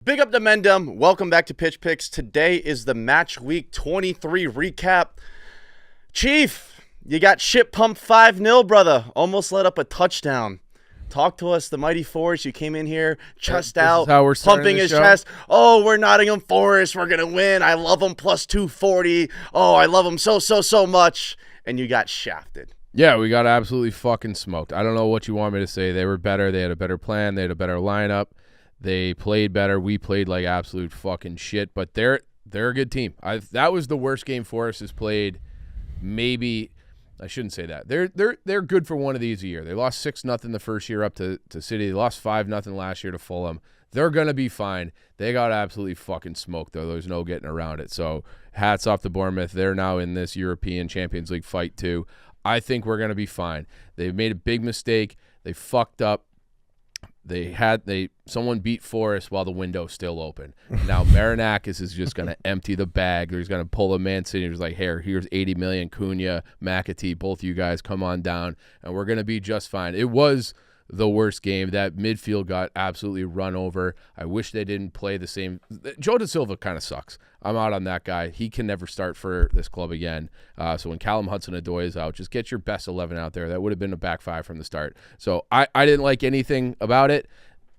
Big up to Mandem. Welcome back to Pitch Picks. Today is the Match Week 23 recap. Chief, you got shit pumped 5-0, brother. Almost let up a touchdown. Talk to us, the Mighty Forest. You came in here, chest out, pumping his chest. Oh, we're Nottingham Forest. We're going to win. I love them plus 240. Oh, I love them so much. And you got shafted. Yeah, we got absolutely fucking smoked. I don't know what you want me to say. They were better. They had a better plan. They had a better lineup. They played better. We played like absolute fucking shit, but they're a good team. That was the worst game Forest has played. Maybe I shouldn't say that. They're good for one of these a year. They lost 6-0 the first year up to City. They lost 5-0 last year to Fulham. They're gonna be fine. They got absolutely fucking smoked though. There's no getting around it. So hats off to Bournemouth. They're now in this European Champions League fight too. I think we're gonna be fine. They've made a big mistake. They fucked up. Someone beat Forest while the window's still open. Now Marinakis is just going to empty the bag. He's going to pull a Man City. He's like, here's 80 million. Cunha, McAtee, both you guys come on down, and we're going to be just fine. It was the worst game. That midfield got absolutely run over. I wish they didn't play the same. Joe Da Silva kind of sucks. I'm out on that guy. He can never start for this club again. So when Callum Hudson-Odoi is out, just get your best 11 out there. That would have been a back five from the start. So I didn't like anything about it.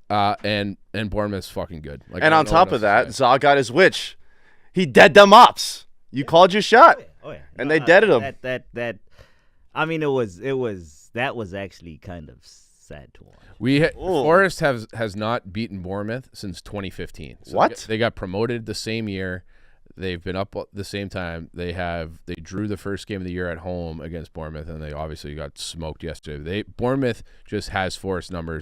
And Bournemouth's fucking good. Like, and on top of that, Zaw got his witch. He dead them ops. You called your shot. Oh yeah. And they deaded him. That. I mean, that was actually kind of sad to watch. Forest has not beaten Bournemouth since 2015. So what? They got promoted the same year. They've been up the same time. They drew the first game of the year at home against Bournemouth, and they obviously got smoked yesterday. Bournemouth just has Forest number,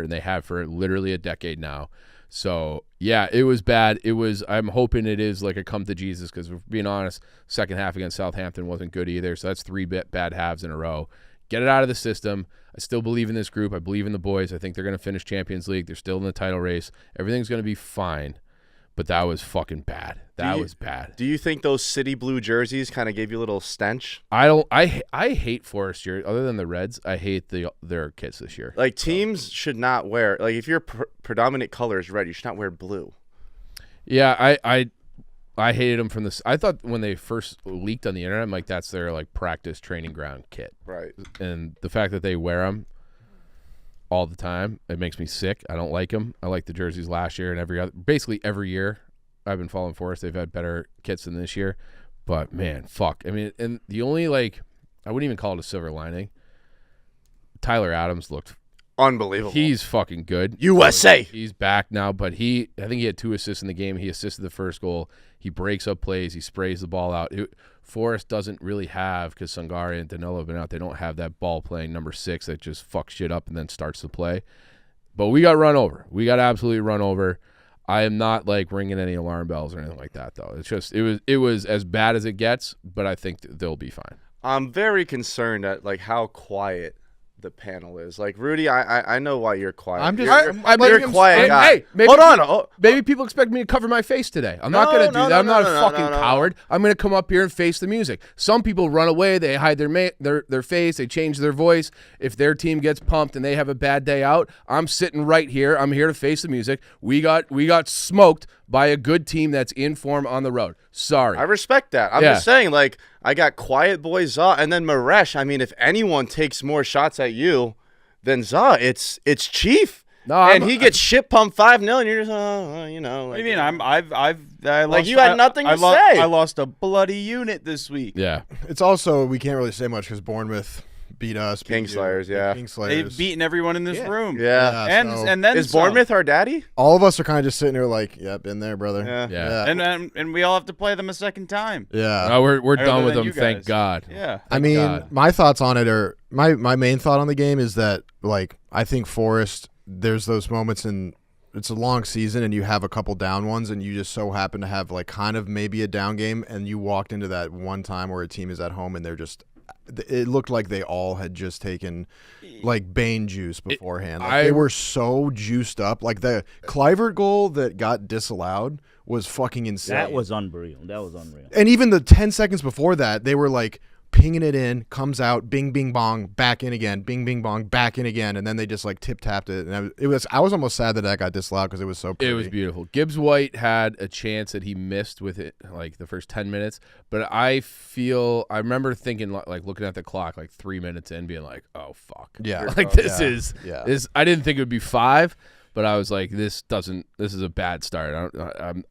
and they have for literally a decade now. So yeah, it was bad. I'm hoping it is like a come to Jesus, because being honest, second half against Southampton wasn't good either. So that's 3 bad halves in a row. Get it out of the system. I still believe in this group. I believe in the boys. I think they're going to finish Champions League. They're still in the title race. Everything's going to be fine. But that was fucking bad. That was bad. Do you think those city blue jerseys kind of gave you a little stench? I hate Forest jerseys. Other than the Reds, I hate their kits this year. Like, teams should not wear, like, if your predominant color is red, you should not wear blue. Yeah, I hated them from this. I thought when they first leaked on the internet, I'm like, that's their like practice training ground kit. Right. And the fact that they wear them all the time, it makes me sick. I don't like them. I like the jerseys last year and basically every year I've been following Forest. They've had better kits than this year. But man, fuck. I mean, and the only I wouldn't even call it a silver lining. Tyler Adams looked unbelievable. He's fucking good. USA. He's back now, but I think he had 2 assists in the game. He assisted the first goal. He breaks up plays. He sprays the ball out. Forest doesn't really have, because Sangare and Danilo have been out, they don't have that ball playing number 6 that just fucks shit up and then starts the play. But we got run over. We got absolutely run over. I am not like ringing any alarm bells or anything like that, though. It's just it was as bad as it gets, but I think they'll be fine. I'm very concerned at like how quiet the panel is. Like, Rudy, I know why you're quiet. You're a quiet guy. Hey, maybe people expect me to cover my face today. I'm not going to do that. I'm not a fucking coward. I'm going to come up here and face the music. Some people run away. They hide their face. They change their voice. If their team gets pumped and they have a bad day out, I'm sitting right here. I'm here to face the music. We got smoked by a good team that's in form on the road. Sorry. I respect that. I'm just saying, like, I got quiet boy Zaw, and then Maresh. I mean, if anyone takes more shots at you than Zaw, it's Chief. No, he gets shit pumped 5-0, and you're just, you know. Like, what do you mean? I lost, like, you had nothing to say. I lost a bloody unit this week. Yeah. It's also, we can't really say much because Bournemouth beat us. Kingslayers, yeah. Kingslayers. They've beaten everyone in this room. Yeah. And then is Bournemouth our daddy? All of us are kind of just sitting here like, yep, been there, brother. Yeah. And we all have to play them a second time. Yeah. No, we're done with them, thank God. Yeah. I mean, my thoughts on it are, my main thought on the game is that, like, I think Forest, there's those moments in, it's a long season and you have a couple down ones and you just so happen to have like kind of maybe a down game, and you walked into that one time where a team is at home and they're just, it looked like they all had just taken like Bane juice beforehand. They were so juiced up. Like the Kluivert goal that got disallowed was fucking insane. That was unreal. And even the 10 seconds before that, they were like pinging it in, comes out, bing, bing, bong, back in again, bing, bing, bong, back in again, and then they just like tip-tapped it. And I was almost sad that got disallowed because it was so pretty. It was beautiful. Gibbs White had a chance that he missed with it like the first 10 minutes, but I remember thinking like looking at the clock like 3 minutes in, being like, oh fuck, Yeah. like this Yeah. is Yeah. this. I didn't think it would be 5, but I was like, this is a bad start.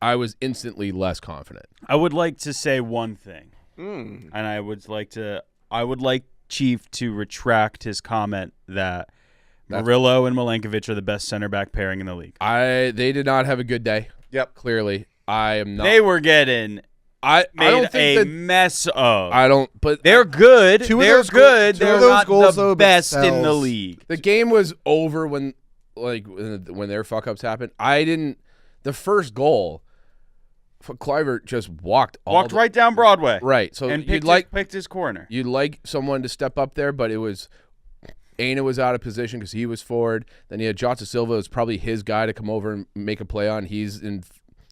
I was instantly less confident. I would like to say one thing, and I would like Chief to retract his comment that Murillo and Milenkovic are the best center back pairing in the league. They did not have a good day. Yep. Clearly, I am not. They were getting I made don't think a that. mess of. I don't. But They're good. Two of They're those good. two of They're those not goals, the though, but best in the Sells. league. the game was over when their fuck ups happened. The first goal, Kluivert just walked Right down Broadway. right. So And you'd picked his corner. You'd like someone to step up there, but it was Aina was out of position because he was forward. Then you had Jota Silva, was probably his guy to come over and make a play on. He doesn't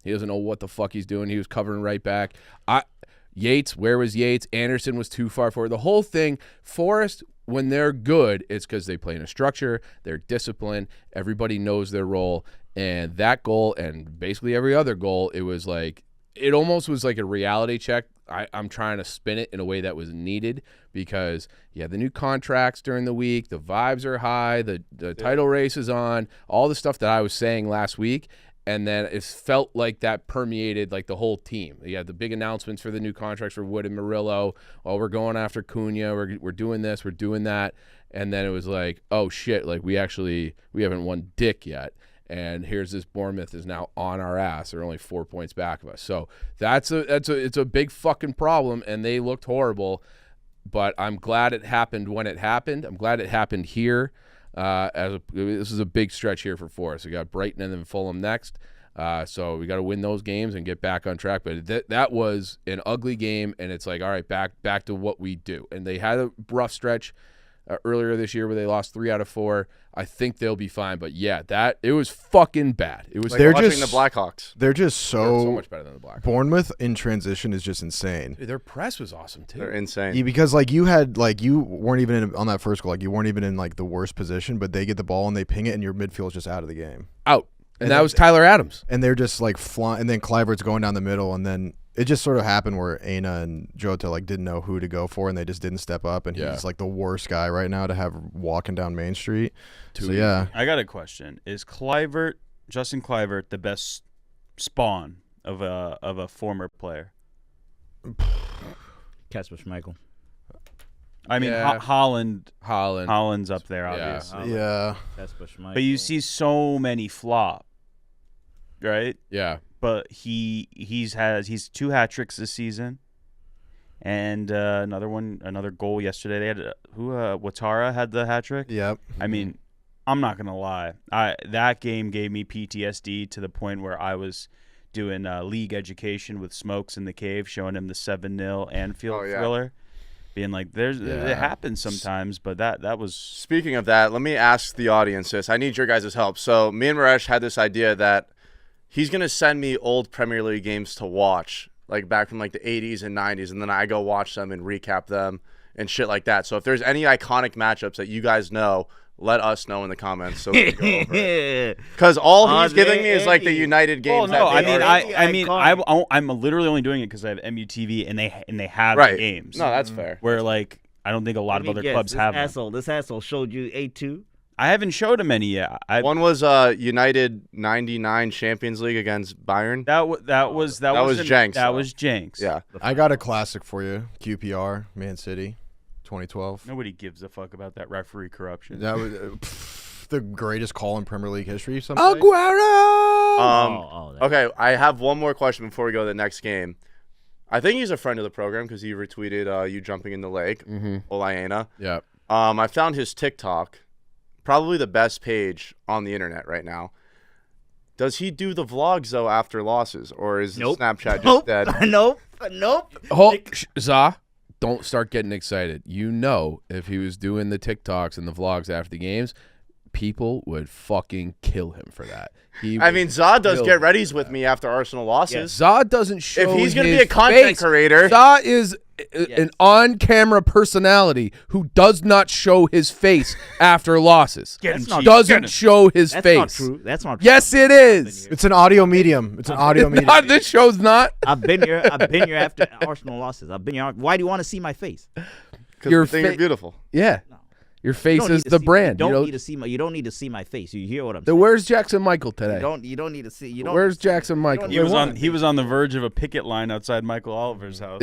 know what the fuck he's doing. He was covering right back. Yates, where was Yates? Anderson was too far forward. The whole thing, Forest, when they're good, it's because they play in a structure, they're disciplined, everybody knows their role. And that goal, and basically every other goal, it almost was like a reality check. I'm trying to spin it in a way that was needed because you have the new contracts during the week, the vibes are high, the title race is on, all the stuff that I was saying last week. And then it felt like that permeated like the whole team. You had the big announcements for the new contracts for Wood and Murillo. Oh, we're going after Cunha. We're doing this. We're doing that. And then it was like, oh shit! Like we haven't won dick yet. And here's this Bournemouth is now on our ass. They're only 4 points back of us. So it's a big fucking problem. And they looked horrible. But I'm glad it happened when it happened. I'm glad it happened here. This is a big stretch here for Forest. We got Brighton and then Fulham next. So we got to win those games and get back on track. But that was an ugly game, and it's like, all right, back to what we do. And they had a rough stretch earlier this year where they lost 3 out of 4. I think they'll be fine. But yeah, it was fucking bad. It was. Like watching the Blackhawks. They're just so much better than the Blackhawks. Bournemouth in transition is just insane. Dude, their press was awesome too. They're insane. Yeah, because you weren't even on that first goal. Like you weren't even in like the worst position, but they get the ball and they ping it, and your midfield is just out of the game. Out, and that was Tyler Adams. And they're just like flying, and then Kluivert's going down the middle, and then it just sort of happened where Aina and Jota didn't know who to go for, and they just didn't step up. And he's like the worst guy right now to have walking down Main Street. So yeah, I got a question: is Justin Kluivert the best spawn of a former player? Kasper Schmeichel. I mean, Yeah. Holland's up there, obviously. yeah. Kasper Schmeichel. But you see so many flop, right? Yeah. But he's 2 hat tricks this season, and another goal yesterday. They had Ouattara had the hat trick. Yep. I mean, I'm not gonna lie. That game gave me PTSD to the point where I was doing league education with Smokes in the cave, showing him the 7-0 Anfield thriller, being like, it happens sometimes, but that was. Speaking of that, let me ask the audience this. I need your guys' help. So me and Maresh had this idea that he's going to send me old Premier League games to watch, like back from like the 80s and 90s, and then I go watch them and recap them and shit like that. So if there's any iconic matchups that you guys know, let us know in the comments so we can go over it. Because all he's giving me is like the United games. Well, no, already- I'm literally only doing it because I have MUTV and they have right. the games. No, that's fair. Where like I don't think a lot of other clubs have them. This asshole showed you 8-2. I haven't showed him any yet. One was United 99 Champions League against Bayern. That was Jenks. That was Jenks. Yeah. I got a classic for you. QPR, Man City, 2012. Nobody gives a fuck about that referee corruption. That was the greatest call in Premier League history. Aguero. Okay, I have one more question before we go to the next game. I think he's a friend of the program because he retweeted you jumping in the lake, Olaena. Yeah. I found his TikTok, probably the best page on the internet right now. Does he do the vlogs though after losses, or is Snapchat just dead? Nope. Za, don't start getting excited. You know, if he was doing the TikToks and the vlogs after the games, people would fucking kill him for that. I mean, Za does get readies with me after Arsenal losses. Za doesn't show If he's going to his be a content face. creator. Za is an on-camera personality who does not show his face after losses. Doesn't show his face. That's not true. That's not true. Yes, it is. It's an audio medium. It's an audio medium. Not, this show's not. I've been here after Arsenal losses. I've been here. Why do you want to see my face? Because you think you're beautiful. Yeah. Your You face don't is need to the see- brand. You don't need to see my. You don't need to see my face. You hear what I'm Then saying? where's Jackson Michael today? You don't need to see. You don't. Where's Jackson Michael? He was on the verge of a picket line outside Michael Oliver's house.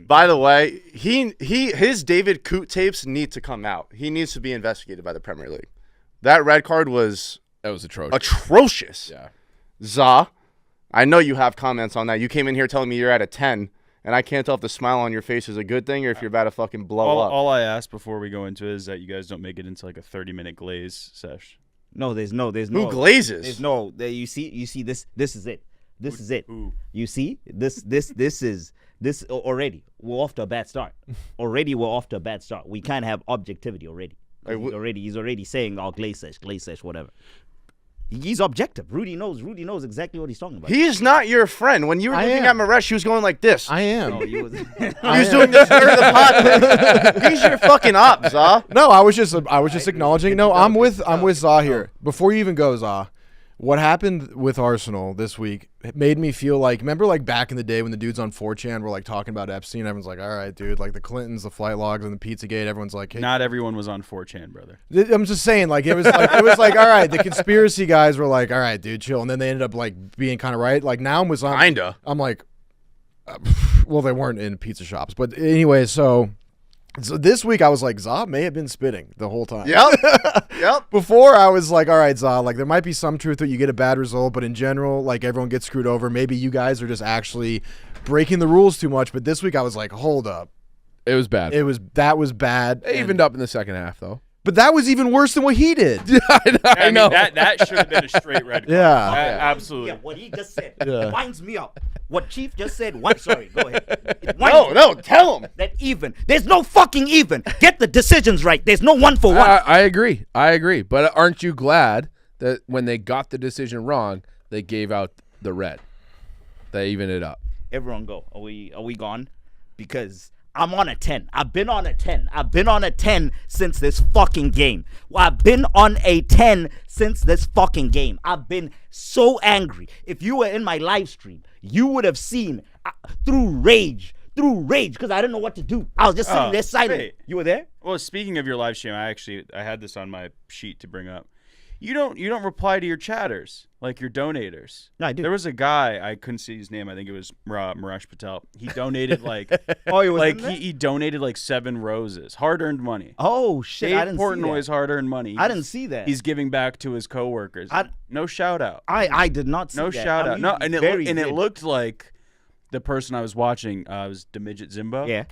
By the way, his David Coote tapes need to come out. He needs to be investigated by the Premier League. That red card was That was atrocious. atrocious. Yeah. Za, I know you have comments on that. You came in here telling me you're at a 10, and I can't tell if the smile on your face is a good thing or if you're about to fucking blow up. All I ask before we go into it is that you guys don't make it into like a 30-minute glaze sesh. No, there's no. Who glazes? There's no. You see this. This is it. This is it. Who? You see this is this already. We're off to a bad start. Already we're off to a bad start. We can't have objectivity already. He's already saying glaze sesh, whatever. He's objective. Rudy knows exactly what he's talking about. He is not your friend. When you were looking at Maresh, he was going like this. I am. No, he was. He was doing this during the podcast. He's your fucking op, Za. No, I was just acknowledging. No, I'm with Za here. Before you even go, Za, what happened with Arsenal this week made me feel like, remember like back in the day when the dudes on 4chan were like talking about Epstein, everyone's like, all right, dude, like the Clintons, the flight logs, and the Pizzagate, everyone's like, hey. Not everyone was on 4chan, brother. I'm just saying, like it was like, all right, the conspiracy guys were like, all right, dude, chill, and then they ended up like being kind of right. Like now I'm like, well, they weren't in pizza shops, but anyway, so this week I was like, Za may have been spitting the whole time. Yep. Before I was like, all right, Za, like there might be some truth that you get a bad result, but in general, like everyone gets screwed over. Maybe you guys are just actually breaking the rules too much. But this week I was like, hold up. It was bad. That was bad. It evened up in the second half, though. But that was even worse than what he did. I know. That should have been a straight red card. Yeah. Absolutely. Yeah, what he just said Yeah. winds me up. What Chief just said. Sorry, go ahead. It winds me No, up. tell him. That even. There's no fucking even. Get the decisions right. There's no one for one. I agree. But aren't you glad that when they got the decision wrong, they gave out the red? They evened it up. Everyone go. Are we gone? Because I'm on a 10. I've been on a 10. I've been on a 10 since this fucking game. I've been on a 10 since this fucking game. I've been so angry. If you were in my live stream, you would have seen through rage, because I didn't know what to do. I was just sitting there silent. wait. You were there? Well, speaking of your live stream, I had this on my sheet to bring up. You don't reply to your chatters, like your donators. No, I do. There was a guy, I couldn't see his name. I think it was Marash Patel. He donated like Oh, he was like in there? he donated like 7 roses, hard-earned money. Oh shit! I Dave didn't see that. Portnoy's hard-earned money. I didn't see that. He's giving back to his coworkers. No shout out. I did not see No that. shout out. No, and it good. looked like the person I was watching was Demidget Zimbo. Yeah.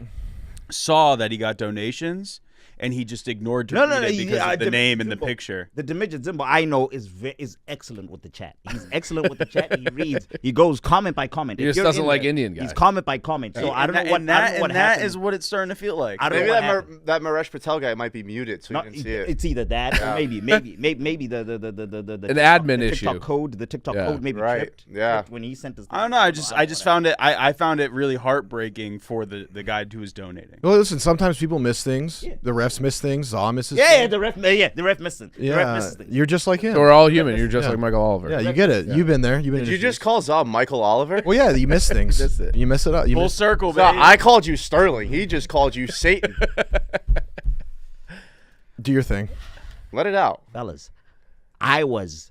Saw that he got donations, and he just ignored to read it because of the name and the picture. The Demidget Zimbo I know is excellent with the chat. He's excellent with the chat. He reads. He goes comment by comment. He If just you're doesn't in like there, Indian guys. He's comment by comment. So I don't know what that happened. is what it's starting to feel like. I don't Maybe know what happened. that Maresh Patel guy might be muted, so No, you can see it. It's either that or maybe the An admin issue. TikTok code. The TikTok Yeah. code maybe Right. tripped. Yeah. Tripped when he sent his. I don't know. I just found it. I found it really heartbreaking for the guy who was donating. Well, listen, sometimes people miss things. The refs miss things. Za misses Yeah, things. the ref missing. The ref misses things. You're just like him. So we're all human. You're just like Michael Oliver. Yeah, you get it. You've been there. You've been. Did you just call Za Michael Oliver? Well, yeah, you miss things. Missed it. You miss it up. You Full miss. circle, Za, baby. I called you Sterling. He just called you Satan. Do your thing. Let it out. Fellas, I was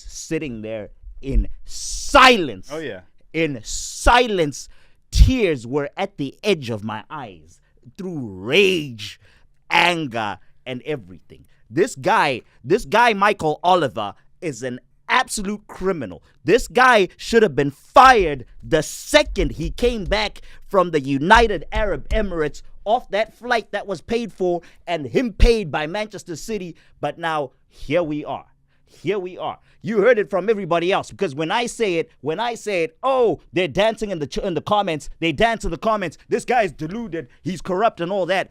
sitting there in silence. Oh yeah. In silence, tears were at the edge of my eyes through rage, anger, and everything. This guy, Michael Oliver, is an absolute criminal. This guy should have been fired the second he came back from the United Arab Emirates off that flight that was paid for and him paid by Manchester City. But now here we are. Here we are. You heard it from everybody else, because when I say it, oh, they're dancing in the comments. They dance in the comments. This guy's deluded. He's corrupt and all that.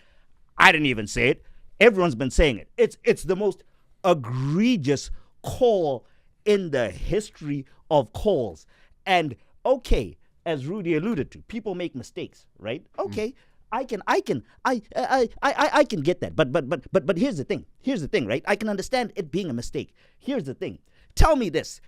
I didn't even say it. Everyone's been saying it. It's the most egregious call in the history of calls. And okay, as Rudy alluded to, people make mistakes, right? Okay, I can get that. But here's the thing. Here's the thing, right? I can understand it being a mistake. Here's the thing. Tell me this.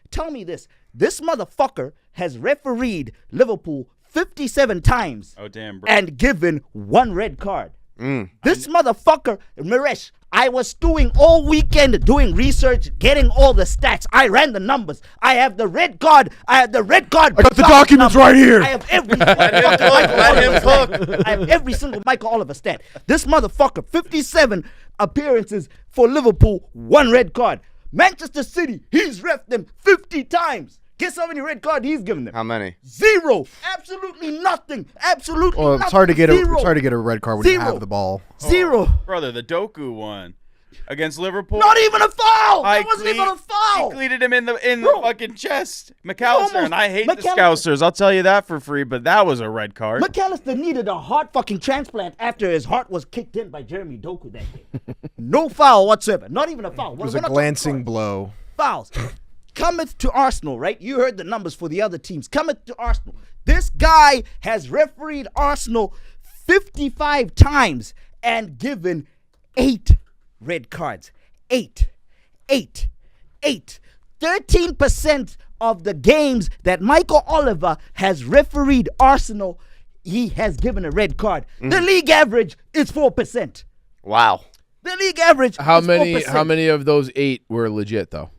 This motherfucker has refereed Liverpool 57 times. Oh, damn, bro. And given 1 red card. This motherfucker, Maresh, I was doing all weekend, doing research, getting all the stats. I ran the numbers. I have the red card. I got the documents right here. I have every Let him cook. I have every single Michael Oliver stat. This motherfucker, 57 appearances for Liverpool, 1 red card. Manchester City, he's reffed them 50 times. Guess how many red cards he's given them? How many? 0. Absolutely nothing. Absolutely Well, nothing. it's hard to get Zero. it's hard to get a red card when you have the ball. 0. Brother, the Doku one against Liverpool. Not even a foul. That wasn't even a foul. I cleated him in the Bro. fucking chest. McAllister, and I hate the McAllister- Scousers. I'll tell you that for free, but that was a red card. McAllister needed a heart fucking transplant after his heart was kicked in by Jeremy Doku that day. No foul whatsoever. Not even a foul. It was a glancing blow. Fouls. Cometh to Arsenal, right? You heard the numbers for the other teams. Cometh to Arsenal. This guy has refereed Arsenal 55 times and given 8 red cards. 8. 13% of the games that Michael Oliver has refereed Arsenal, he has given a red card. The league average is 4%. Wow. The league average How is many 4%. how many of those 8 were legit though?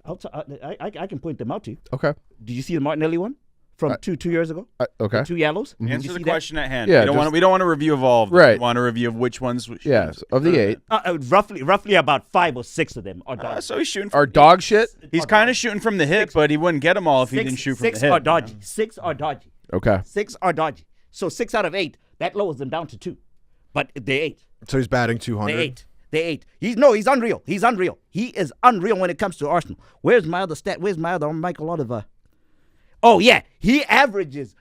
I can point them out to you. Okay. Did you see the Martinelli one from two years ago? Okay. 2 yellows. Did Answer you the see that? question at hand. Yeah, we don't want to review of all of them. Right. We want a review of which ones. Yes, of the 8 Roughly about 5 or 6 of them are dodgy. So he's shooting. are dog shit. He's kind of shooting from the hip, but he wouldn't get them all if he didn't shoot from the hip. 6 are dodgy. 6 are dodgy. Okay. 6 are dodgy. So 6 out of 8, that lowers them down to 2. But they're 8. So he's batting They 200. 8. They 8. He's unreal. He's unreal. He is unreal when it comes to Arsenal. Where's my other stat? Where's my other Michael Oliver? Oh yeah, he averages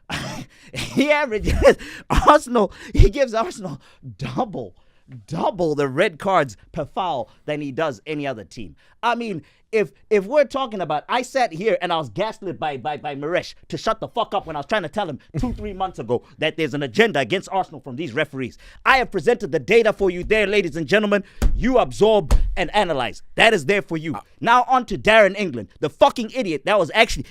Arsenal. He gives Arsenal double the red cards per foul than he does any other team. I mean, if we're talking about, I sat here and I was gaslit by Maresh to shut the fuck up when I was trying to tell him 2-3 months ago that there's an agenda against Arsenal from these referees. I have presented the data for you there, ladies and gentlemen. You absorb and analyze. That is there for you. Now on to Darren England, the fucking idiot.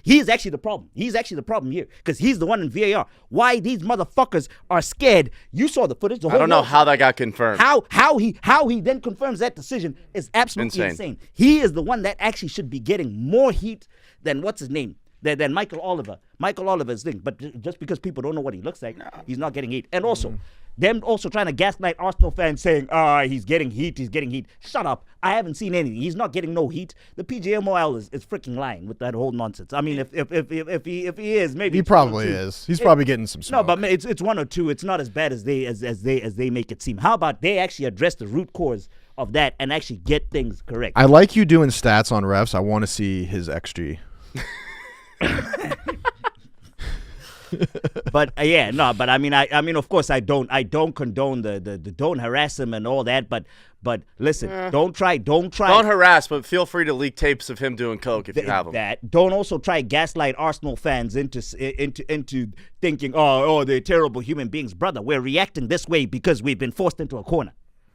He's actually the problem. He's actually the problem here because he's the one in VAR. Why these motherfuckers are scared? You saw the footage. I don't know how that got confirmed. How he then confirms that decision is absolutely insane. He is the one that actually should be getting more heat than what's his name, than Michael Oliver. Michael Oliver's thing, but just because people don't know what he looks like, he's not getting heat. And also, them also trying to gaslight Arsenal fans saying, he's getting heat. Shut up. I haven't seen anything. He's not getting no heat. The PGMOL is freaking lying with that whole nonsense. I mean, if he is, maybe He it's 1 or probably 2. is. He's probably getting some smoke. No, but it's 1 or 2. It's not as bad as they make it seem. How about they actually address the root cause of that and actually get things correct? I like you doing stats on refs. I want to see his XG. But but I mean, of course, I don't condone the don't harass him and all that. But listen, don't Don't harass, but feel free to leak tapes of him doing coke if you have them. that. Don't also try gaslight Arsenal fans into thinking, oh, they're terrible human beings, brother. We're reacting this way because we've been forced into a corner.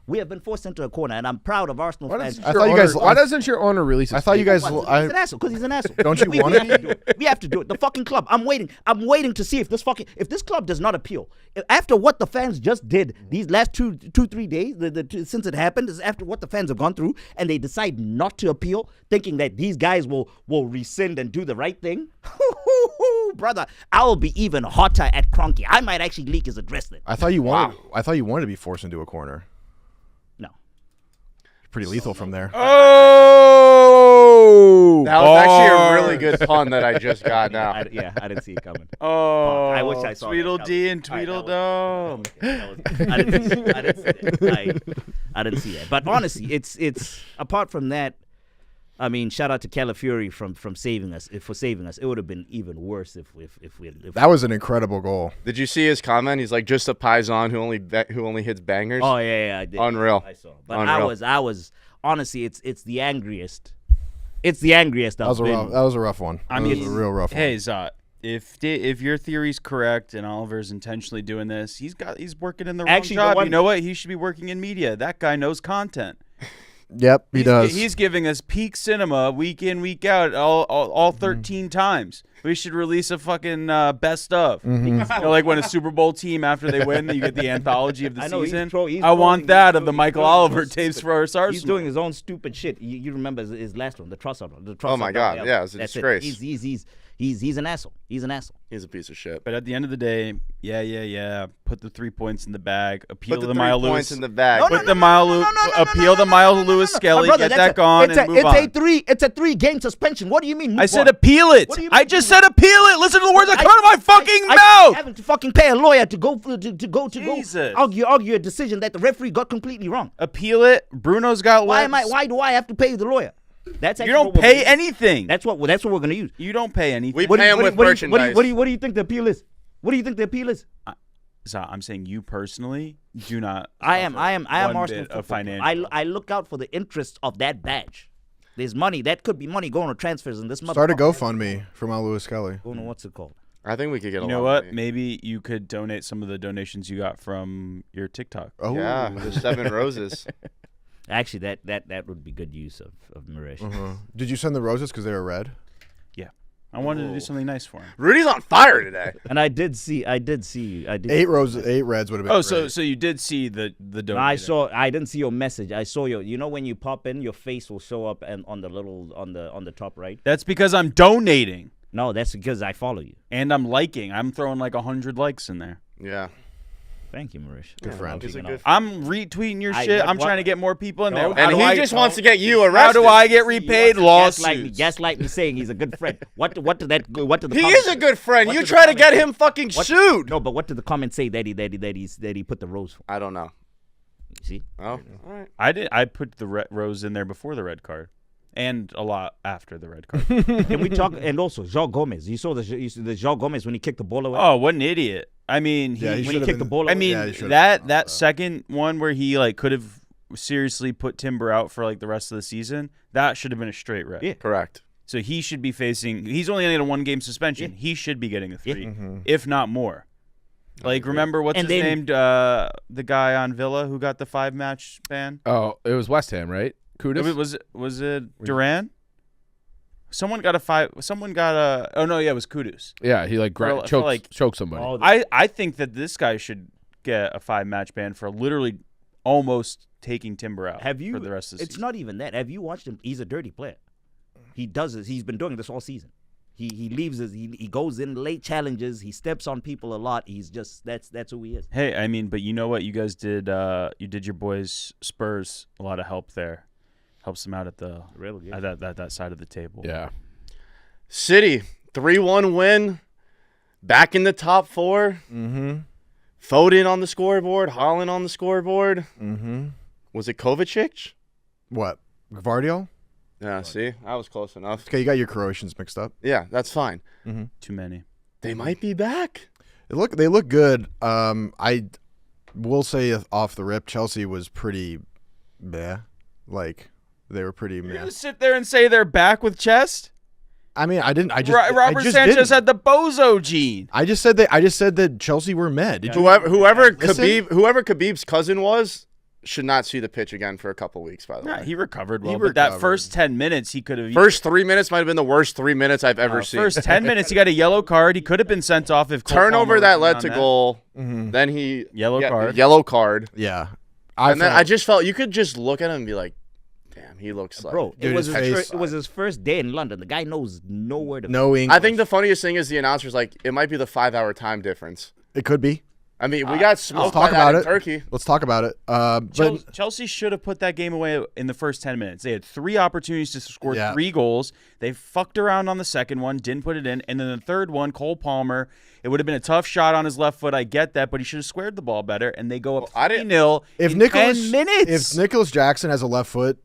We have been forced into a corner, and I'm proud of Arsenal fans. Why doesn't your owner release? I thought you guys. He's an asshole because he's an asshole. Don't you we want have to to do it? We have to do it. The fucking club. I'm waiting to see if this club does not appeal. After what the fans just did these last 2-3 days, since it happened, is after what the fans have gone through, and they decide not to appeal, thinking that these guys will rescind and do the right thing. Brother, I will be even hotter at Cronky. I might actually leak his address then. I thought you wanted. I thought you wanted to be forced into a corner. No. Pretty lethal from there. Oh, That was actually a really good pun that I just got now. I didn't see it coming. Oh, I wish I saw that. Tweedledee and Tweedledum. I didn't see that. But honestly, it's apart from that, I mean, shout out to Calafiori from saving us. For saving us, it would have been even worse if That was an incredible goal. Did you see his comment? He's like, just a paisan who only hits bangers. Oh yeah, I did. Unreal. I saw. But Unreal. I was honestly, it's the angriest. It's the angriest That was a rough one. I mean, it was a real rough one. Hey, Zot, if your theory's correct and Oliver's intentionally doing this, he's working in the wrong job. You know what? He should be working in media. That guy knows content. Yep, he does. He's giving us peak cinema week in, week out, all 13 times. We should release a fucking best of. You know, like when a Super Bowl team, after they win, you get the anthology of the season. I want that of the Michael Oliver tapes for our Arsenal. He's doing his own stupid shit. You remember his last one, the Trussard one. Oh my God, yeah, it was a disgrace. He's an asshole. He's an asshole. He's a piece of shit. But at the end of the day, yeah. Put the 3 points in the bag. Appeal Put the to 3 Miles points Lewis. in the bag. Appeal to Miles Lewis Skelly. Get that gone and move on. It's a 3-game suspension. What do you mean? I said appeal it. I just said appeal it. Listen to the words that come out of my fucking mouth. Having to fucking pay a lawyer to go Jesus. argue a decision that the referee got completely wrong. Appeal it. Bruno's got legs. Why do I have to pay the lawyer? That's You don't pay anything. That's what we're gonna use. You don't pay anything. We pay him with merchandise. What do you think the appeal is? What do you think the appeal is? So I'm saying you personally do not. I am Arsenal bit of football. financial. I look out for the interests of that badge. There's money that could be money going to transfers in this month. Start a GoFundMe for Miles Lewis Skelly. Going to what's it called? I think we could get a lot. You know of what? money. Maybe you could donate some of the donations you got from your TikTok. Oh Yeah, the 7 roses. Actually, that would be good use of Mirish. Did you send the roses because they were red? Yeah, I wanted to do something nice for him. Rudy's on fire today. And I did see. 8 roses, 8 reds would have been. Oh, great. so you did see the donation. I didn't see your message. I saw your. You know when you pop in, your face will show up and on the top right. That's because I'm donating No, that's because I follow you. and I'm liking. I'm throwing like 100 likes in there. Yeah. Thank you, Marish. Good friend. He's a good I'm retweeting your shit. I'm trying to get more people in there. And he just wants to get you How arrested. do I get repaid? Lawsuits. Gaslight me saying he's a good friend. What did the He comments is a say? good friend. What You did the try to comments get say? him fucking What- sued. No, but what did the comments say that he put the rose for? I don't know. You see? Oh, all right. I put the rose in there before the red card, and a lot after the red card. Can we talk? And also, João Gomez. You saw the João Gomez when he kicked the ball away. Oh, what an idiot! I mean, Yeah, he when he should've kicked the been- ball away. I mean, Yeah, he should've that been, second one where he like could have seriously put Timber out for like the rest of the season, that should have been a straight red. Yeah. Correct. So he should be facing. He's only getting a 1-game suspension. He should be getting a 3, Mm-hmm. if not more. Like, remember what's And his then- name? The guy on Villa who got the 5-match ban. Oh, it was West Ham, right? Kudus? Was it Duran? Someone got a 5. Someone got a. Oh no, yeah, it was Kudus. Yeah, he like For choked somebody. Oh, I think that this guy should get a 5-match ban for literally almost taking Timber out. have you? for the rest of the It's season. not even that. Have you watched him? He's a dirty player. He does this. He's been doing this all season. He leaves us. He goes in late challenges. He steps on people a lot. He's just that's who he is. Hey, I mean, but you know what? You guys did. You did your boys Spurs a lot of help there. Helps them out at the Really, at that side of the table. Yeah. City, 3-1 win. Back in the top 4. Mm-hmm. Foden on the scoreboard. Haaland on the scoreboard. Mm-hmm. Was it Kovacic? What? Gvardiol? Yeah, see? I was close enough. Okay, you got your Croatians mixed up. Yeah, that's fine. Too many. They might be back. They look good. I will say off the rip, Chelsea was pretty meh. Like they were pretty You're meh. gonna sit there and say they're back with chest? I mean, I didn't. I just Robert I just Sanchez didn't. had the bozo gene. I just said that Chelsea were meh. Did you? Whoever Listen. Khabib's cousin was should not see the pitch again for a couple weeks, by the Yeah, way. he recovered well, He but that recovered. first 10 minutes he could have. First 3 minutes might have been the worst 3 minutes I've ever seen. First 10 minutes he got a yellow card. He could have been sent off if Cole Turnover Palmer that wasn't led on to that. goal. Mhm. Then he Yellow card. Yellow card. Yeah. And then I just felt you could just look at him and be like, "Damn, he looks like." Bro, Dude, it was his his face- first, it was his first day in London. The guy knows nowhere to. no English. I think the funniest thing is the announcer's like, "It might be the 5-hour time difference." it could be. I mean, we got smoked talk by that about in it. Turkey. Let's talk about it. But Chelsea should have put that game away in the first 10 minutes. They had 3 opportunities to score Yeah. 3 goals. They fucked around on the second one, didn't put it in. And then the third one, Cole Palmer, it would have been a tough shot on his left foot. I get that, but he should have squared the ball better. And they go up I didn't- 3-0 if in Nicholas 10 minutes. if Nicholas Jackson has a left foot,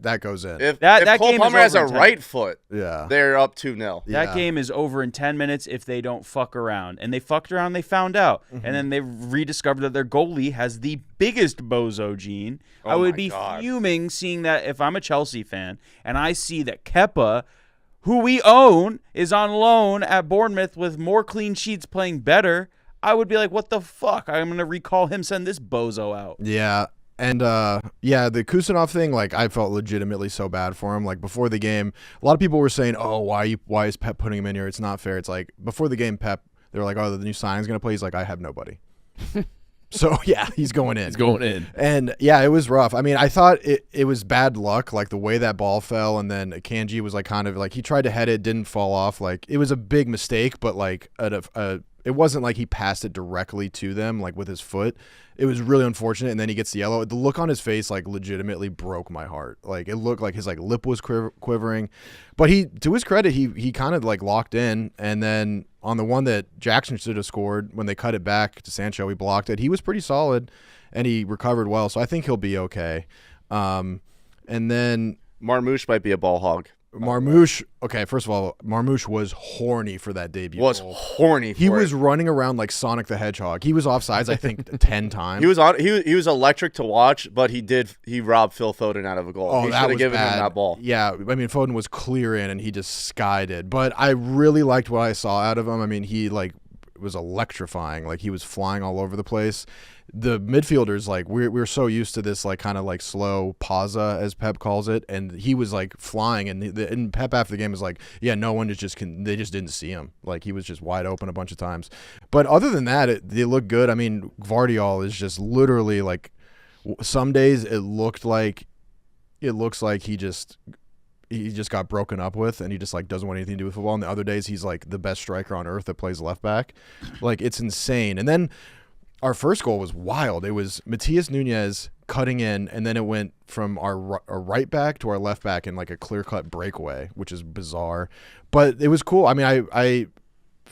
that goes in. If That Cole game is Palmer has a over in 10. right foot, yeah. they're up 2-0. Yeah. That game is over in 10 minutes if they don't fuck around. And they fucked around, they found out. And then they rediscovered that their goalie has the biggest bozo gene. I would be fuming seeing that if I'm a Chelsea fan and I see that Kepa, who we own, is on loan at Bournemouth with more clean sheets playing better. I would be like, what the fuck? I'm going to recall him, send this bozo out. Yeah. And, the Kusanov thing, like, I felt legitimately so bad for him. Like, before the game, a lot of people were saying, oh, why is Pep putting him in here? It's not fair. It's like, before the game, Pep, they were like, oh, the new signing's going to play. He's like, I have nobody. So, yeah, he's going in. He's going in. And, yeah, it was rough. I mean, I thought it was bad luck, like, the way that ball fell. And then Kanji was, like, kind of, like, he tried to head it, didn't fall off. Like, it was a big mistake, but, like, it wasn't like he passed it directly to them, like, with his foot. It was really unfortunate, and then he gets the yellow. The look on his face, like, legitimately broke my heart. Like, it looked like his, like, lip was quivering. But to his credit, he kind of, like, locked in. And then on the one that Jackson should have scored, when they cut it back to Sancho, he blocked it. He was pretty solid, and he recovered well. So I think he'll be okay. And then Marmoush might be a ball hog. Marmoush, okay, first of all, Marmoush was horny for that debut. He was running around like Sonic the Hedgehog. He was offsides, I think, 10 times. He was electric to watch, but he robbed Phil Foden out of a goal. Oh, he should have given him that ball. Yeah, I mean, Foden was clear in, and he just skied it. But I really liked what I saw out of him. I mean, he like was electrifying. Like, he was flying all over the place. The midfielders, like, we're so used to this, like, kind of like slow pausa, as Pep calls it, and he was like flying, and Pep after the game was like, yeah, no one they just didn't see him. Like, he was just wide open a bunch of times. But other than that, they look good. I mean, Gvardiol is just literally like, some days it looks like he just got broken up with, and he just like doesn't want anything to do with football. And the other days he's like the best striker on earth that plays left back. Like, it's insane. And then our first goal was wild. It was Matias Nunez cutting in, and then it went from our right back to our left back in like a clear-cut breakaway, which is bizarre. But it was cool. I mean,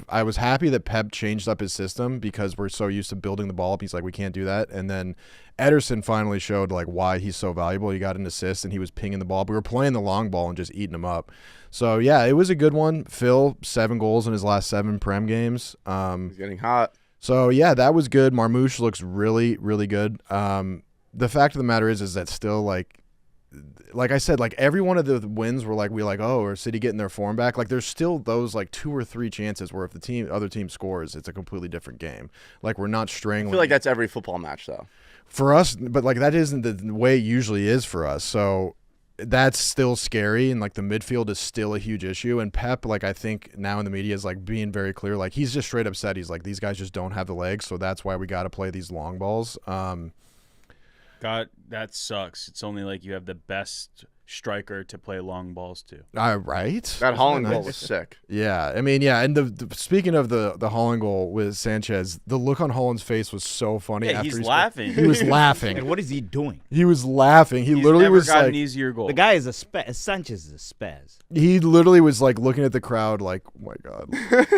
I was happy that Pep changed up his system, because we're so used to building the ball up. He's like, we can't do that. And then Ederson finally showed like why he's so valuable. He got an assist, and he was pinging the ball. We were playing the long ball and just eating him up. So, yeah, it was a good one. Phil, 7 goals in his last 7 Prem games. He's getting hot. So, yeah, that was good. Marmoush looks really, really good. The fact of the matter is that still, like I said, like, every one of the wins were like, or City getting their form back. Like, there's still those, like, 2 or 3 chances where if the other team scores, it's a completely different game. Like, we're not straying. I feel like that's every football match, though. For us, but, like, that isn't the way it usually is for us. So that's still scary, and like the midfield is still a huge issue. And Pep, like, I think now in the media is like being very clear, like he's just straight up said he's like, these guys just don't have the legs, so that's why we got to play these long balls. God, that sucks. It's only like you have the best striker to play long balls to. Right? That Holland goal was sick. Yeah, I mean, yeah, and the speaking of the Holland goal with Sanchez, the look on Holland's face was so funny. Yeah, after he's laughing. He was laughing. And what is he doing? He was laughing. He He's literally never was got like, an easier goal. The guy is a spaz. Sanchez is a spaz. he literally was like looking at the crowd like, oh my God.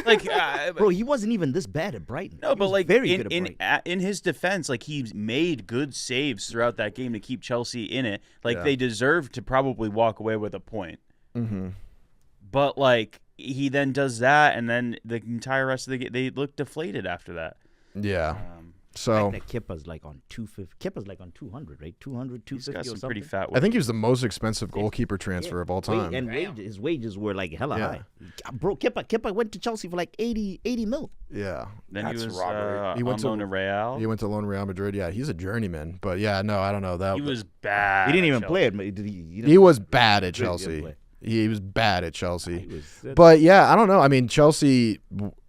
like, Bro, he wasn't even this bad at Brighton. no, He but was like very good at Brighton. in his defense, like he made good saves throughout that game to keep Chelsea in it. Like they deserved to probably walk away with a point. Mm-hmm. But like he then does that, and then the entire rest of the game they look deflated after that. Yeah. I So think that Kepa's like on 250. Kepa's like on 200, right? 200, He's 250 got or some something. pretty fat. I think he was the most expensive goalkeeper transfer of all time. And his wages were like hella Yeah. high. Bro, Kepa went to Chelsea for like 80 mil. Yeah. Then That's he was robbery. He went on to- loan to Real. He went to loan Real Madrid. Yeah, he's a journeyman. But yeah, no, I don't know that. He was bad. He didn't at even Chelsea. play it. Did he? He was bad at He didn't Chelsea. play. He was bad at Chelsea. He was- But yeah, I don't know. I mean, Chelsea,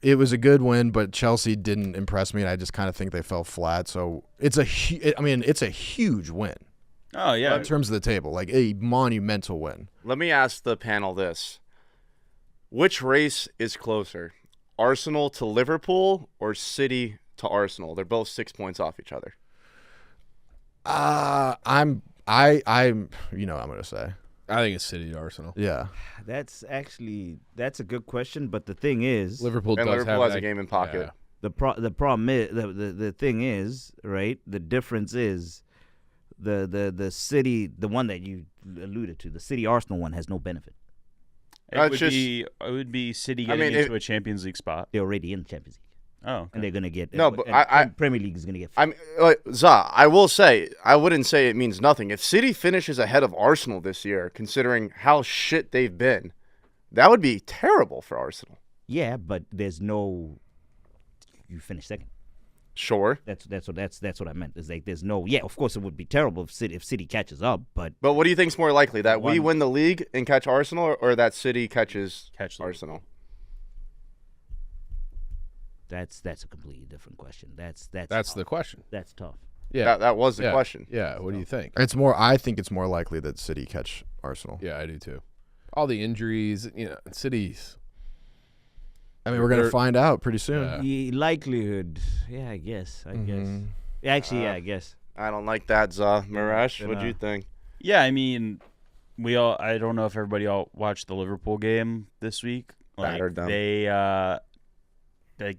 it was a good win, but Chelsea didn't impress me, and I just kind of think they fell flat. So it's a huge win Oh yeah. in terms of the table, like a monumental win. Let me ask the panel this. Which race is closer? Arsenal to Liverpool or City to Arsenal? They're both 6 points off each other. I'm you know what I'm gonna say. I think it's City to Arsenal. Yeah. That's a good question. But the thing is, Liverpool And does Liverpool have has that, a game in pocket. Yeah. the problem is the thing is, right? The difference is The City, the one that you alluded to, the City Arsenal one has no benefit. It would be City getting into a Champions League spot. They're already in the Champions League. Oh, okay. And they're gonna get Premier League is gonna get. Za, I will say, I wouldn't say it means nothing. If City finishes ahead of Arsenal this year, considering how shit they've been, that would be terrible for Arsenal. Yeah, but there's no. You finish second. Sure. That's what I meant. It's like there's no. Yeah, of course it would be terrible if City catches up, but. But what do you think's more likely, that we win the league and catch Arsenal, or that City catch Arsenal? That's a completely different question. That's the question. That's tough. Yeah, that was the question. Yeah, what do you think? I think it's more likely that City catch Arsenal. Yeah, I do too. All the injuries, cities. I mean, we're gonna find out pretty soon. Yeah. The likelihood, yeah, I guess. Yeah, actually, I guess. I don't like that, Za. Marash, what do you think? Yeah, I mean, I don't know if everybody all watched the Liverpool game this week. Battered them.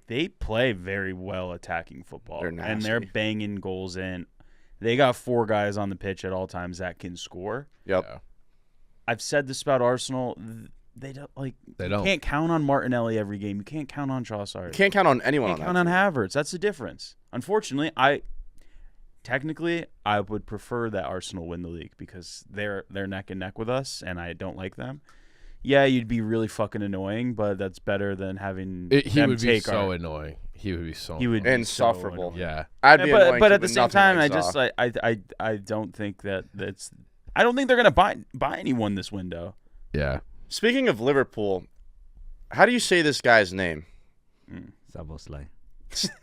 They play very well attacking football. They're nasty. And they're banging goals in. They got 4 guys on the pitch at all times that can score. Yep. Yeah. I've said this about Arsenal. They don't You can't count on Martinelli every game. You can't count on Trossard. You can't count on anyone. You can't count on Havertz. That's the difference. Unfortunately, I would prefer that Arsenal win the league because they're neck and neck with us, and I don't like them. Yeah, you'd be really fucking annoying, but that's better than having He them would be take so our. annoying. He would be so. He would be insufferable. So Yeah. I'd be annoying but too, at the same nothing time, like I just Za. I don't think that's. I don't think they're gonna buy anyone this window. Yeah. Speaking of Liverpool, how do you say this guy's name? Szoboszlai.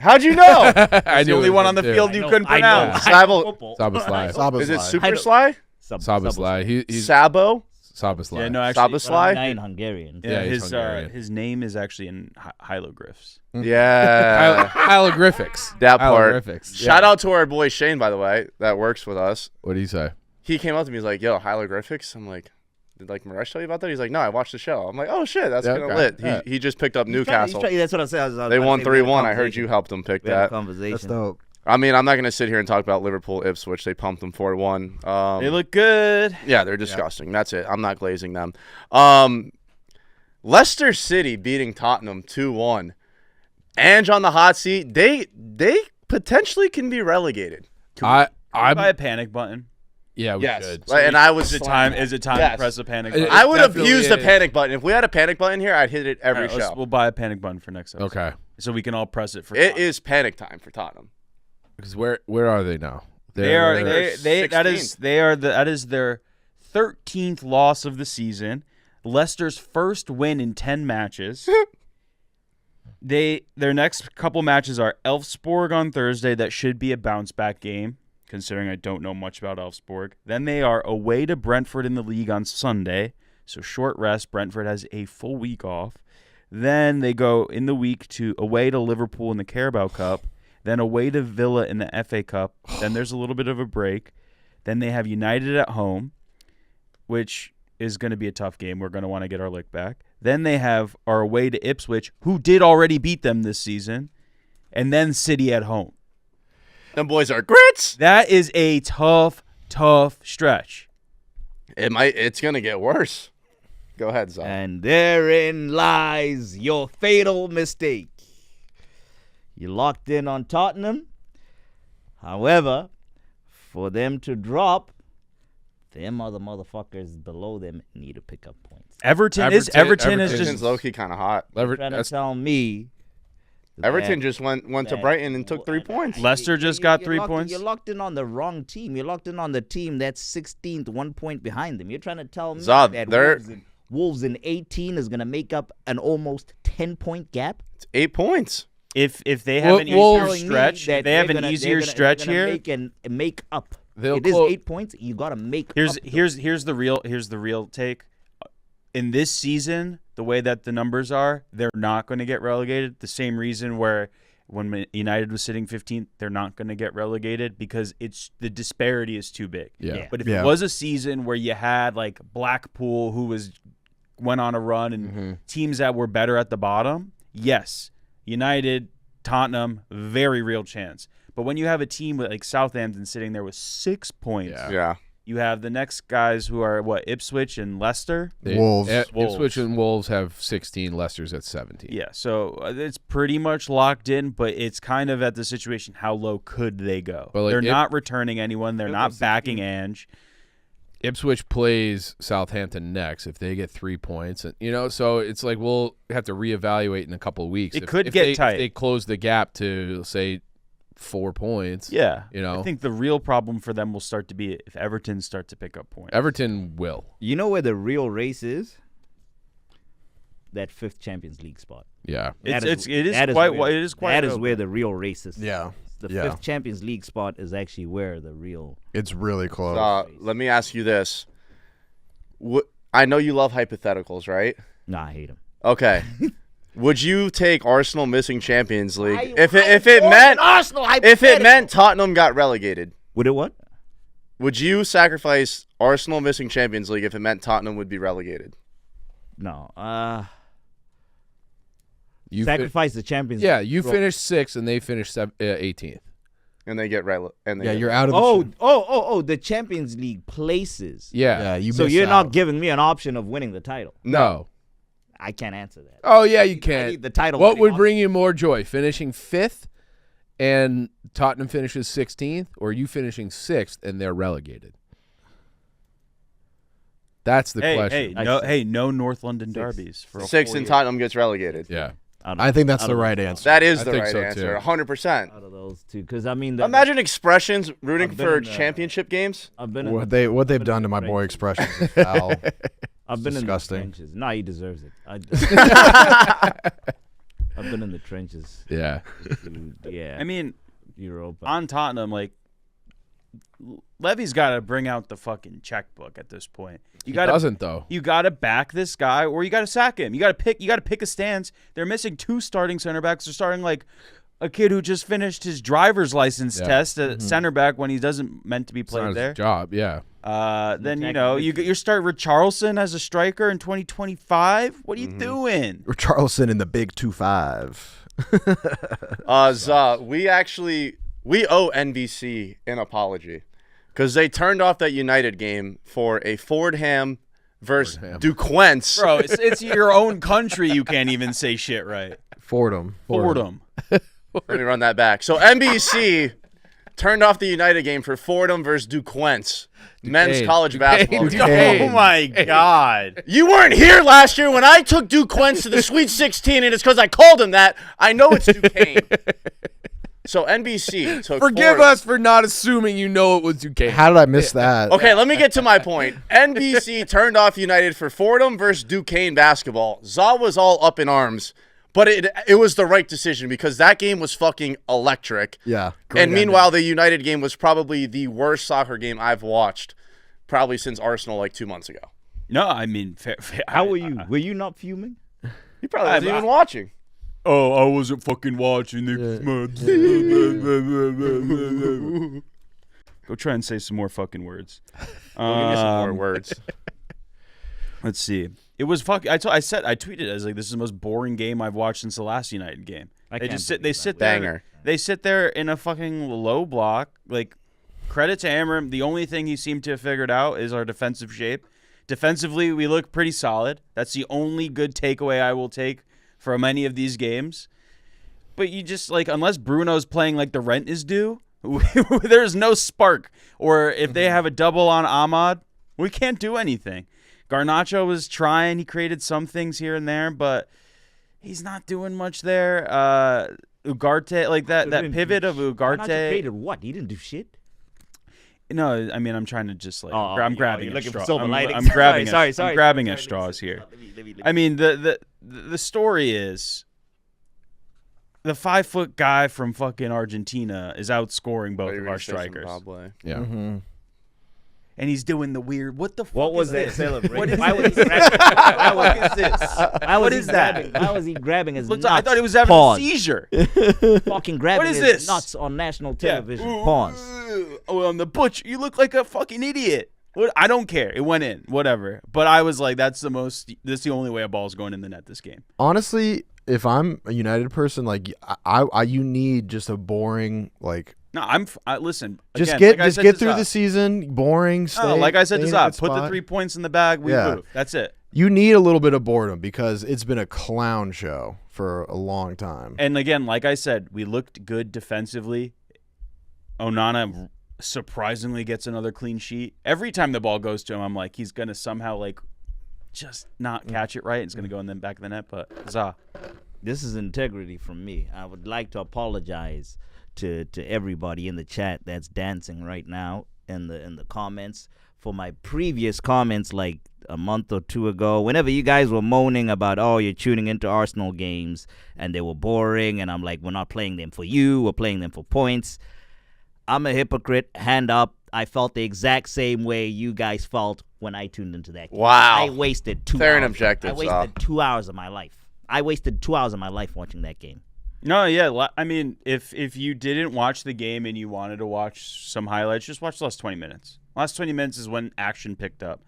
How'd you know? That's the only one on the field you couldn't pronounce. Szoboszlai. Is it Super Sly? Szoboszlai. He's Sabo? Szoboszlai. Yeah, no, actually, Szoboszlai? In Hungarian. yeah, he's Hungarian. his name is actually in hieroglyphs. Yeah. Hieroglyphics. That part. Hieroglyphics. Shout out to our boy Shane, by the way, that works with us. What do you say? He came up to me, he's like, yo, hieroglyphics? I'm like, did Maresh tell you about that? He's like, no, I watched the show. I'm like, oh shit, that's kind of lit. Yeah. He just picked up Newcastle. That's what I said. They won 3-1. I heard you helped them pick that. Conversation. That's dope. I mean, I'm not going to sit here and talk about Liverpool Ipswich. They pumped them 4-1. They look good. Yeah, they're disgusting. That's it. I'm not glazing them. Leicester City beating Tottenham 2-1. Ange on the hot seat. They potentially can be relegated. Buy a panic button. Yeah, we should. Right, and I was Is it time to press a panic button? I would have definitely used the is. panic button. If we had a panic button here, I'd hit it every All right, show. We'll buy a panic button for next episode. Okay. So we can all press it for It Tottenham. is panic time for Tottenham. Because where are they now? they're That is their 13th loss of the season. Leicester's first win in 10 matches. Their next couple matches are Elfsborg on Thursday. That should be a bounce back game, considering I don't know much about Elfsborg. Then they are away to Brentford in the league on Sunday. So short rest. Brentford has a full week off. Then they go in the week away to Liverpool in the Carabao Cup. Then away to Villa in the FA Cup. Then there's a little bit of a break. Then they have United at home, which is going to be a tough game. We're going to want to get our lick back. Then they are away to Ipswich, who did already beat them this season. And then City at home. Them boys are grits. That is a tough stretch. It's going to get worse. Go ahead, Zah. And therein lies your fatal mistake. You locked in on Tottenham. However, for them to drop, them other motherfuckers below them need to pick up points. Everton is Everton's just low-key kind of hot. You're trying to tell me Everton just went to Brighton and took 3 points. Leicester just got 3 points. You're locked in on the wrong team. You're locked in on the team that's 16th, 1 point behind them. You're trying to tell me Zah, that Wolves in 18 is going to make up an almost 10-point gap? It's 8 points. If they have an easier stretch, if they have an easier stretch here. Make up. They'll It is 8 points. You got to make up. Here's the real take. In this season, the way that the numbers are, they're not going to get relegated. The same reason where when United was sitting 15th, they're not going to get relegated because the disparity is too big. Yeah. But if it was a season where you had like Blackpool who went on a run and teams that were better at the bottom, yes, United, Tottenham, very real chance. But when you have a team with like Southampton sitting there with 6 points, Yeah. you have the next guys who are Ipswich and Leicester. Wolves. Ipswich and Wolves have 16. Leicester's at 17. Yeah, so it's pretty much locked in, but it's kind of at the situation, how low could they go? But, like, they're not returning anyone. They're not backing Ange. Ipswich plays Southampton next if they get 3 points, and so it's like we'll have to reevaluate in a couple of weeks. It could get tight. If they close the gap to say 4 points. Yeah, I think the real problem for them will start to be if Everton start to pick up points. Everton will. You know where the real race is? That 5th Champions League spot. Yeah, It is quite. That is where the real race is. Yeah. The 5th Champions League spot is actually where the real. It's really close. Let me ask you this. I know you love hypotheticals, right? Nah, I hate them. Okay. Would you take Arsenal missing Champions League if it meant Tottenham got relegated? Would it what? Would you sacrifice Arsenal missing Champions League if it meant Tottenham would be relegated? No. you sacrifice the Champions League. Yeah, you finish 6th and they finish 18th. And they get you're out of the the Champions League places. Yeah. So you're not giving me an option of winning the title. No. I can't answer that. Oh, yeah, you I can. need the title. What would bring you more joy? Finishing 5th and Tottenham finishes 16th, or you finishing 6th and they're relegated? That's the question. No North London derbies for 6th and Tottenham gets relegated. Yeah. I think that's the right answer. That is I the think right so, answer. too. 100%. Out of those two, because I mean, Imagine Expressions rooting I've been for in the- championship games. I've been in What the- they've done to my boy Expressions is foul. I've been disgusting. in the trenches. Nah, he deserves it. I've been in the trenches. Yeah. Yeah. I mean, Europa. on Tottenham, like Levy's got to bring out the fucking checkbook at this point. He doesn't though. You got to back this guy, or you got to sack him. You got to pick a stance. They're missing 2 starting center backs. They're starting like a kid who just finished his driver's license test at center back when he doesn't meant to be It's not played his there. job, yeah. Then you start Richarlison as a striker in 2025. What are you doing? Charleston in the big 2-5. We owe NBC an apology because they turned off that United game for a Fordham versus Duquesne. Bro, it's your own country. You can't even say shit right. Fordham. Let me run that back. So NBC turned off the United game for Fordham versus Duquesne men's college basketball. Oh my God! You weren't here last year when I took Duquesne to the Sweet 16, and it's because I called him that. I know it's Duquesne. So NBC took Forgive Fordham. us for not assuming you know it was Duquesne. How did I miss that? Okay, let me get to my point. NBC turned off United for Fordham versus Duquesne basketball. Zaw was all up in arms, but it was the right decision because that game was fucking electric. Yeah. And meanwhile, the United game was probably the worst soccer game I've watched probably since Arsenal like 2 months ago. No, I mean, How were you? Were you not fuming? You probably wasn't even watching. Oh, I wasn't fucking watching Nikki Smokes. Go try and say some more fucking words. Give me some more words. Let's see. It was fucking. I tweeted it as like, this is the most boring game I've watched since the last United game. They sit there. Banger. They sit there in a fucking low block. Like, credit to Amram. The only thing he seemed to have figured out is our defensive shape. Defensively, we look pretty solid. That's the only good takeaway I will take from any of these games. But you just, like, unless Bruno's playing like the rent is due, there's no spark. Or if they have a double on Ahmad, we can't do anything. Garnacho was trying. He created some things here and there, but he's not doing much there. Ugarte, like that pivot of Ugarte. Garnacho created what? He didn't do shit. No, I mean, I'm trying to just like I'm grabbing at straws. I'm grabbing at straws here. I mean, the story is the 5-foot guy from fucking Argentina is outscoring both of our strikers. Yeah. Mm-hmm. And he's doing the weird. What the fuck? What was that this? celebration? What is Why was this? he grabbing? What is this? What is that? Why was he grabbing his nuts? I thought he was having Pause. a seizure. Fucking grabbing What is his this? nuts on national television. Yeah. Pause. Oh, I'm the butch. You look like a fucking idiot. What? I don't care. It went in. Whatever. But I was like, that's the only way a ball's going in the net this game. Honestly, if I'm a United person, like you need just a boring, like No, listen. Just again, get through the season. Boring. No, like I said to stay in a Zab, good put the spot. 3 points in the bag. We move. That's it. You need a little bit of boredom because it's been a clown show for a long time. And again, like I said, we looked good defensively. Onana surprisingly gets another clean sheet. Every time the ball goes to him, I'm like, he's gonna somehow like just not catch it right. It's gonna go in the back of the net. But This is integrity from me. I would like to apologize to everybody in the chat that's dancing right now in the comments for my previous comments like a month or two ago. Whenever you guys were moaning about, oh, you're tuning into Arsenal games and they were boring, and I'm like, we're not playing them for you, we're playing them for points. I'm a hypocrite. Hand up. I felt the exact same way you guys felt when I tuned into that game. Wow. I wasted 2 Fair hours. and objective. I wasted 2 hours of my life. I wasted 2 hours of my life watching that game. no, yeah. I mean, if you didn't watch the game and you wanted to watch some highlights, just watch the last 20 minutes. Last 20 minutes is when action picked up.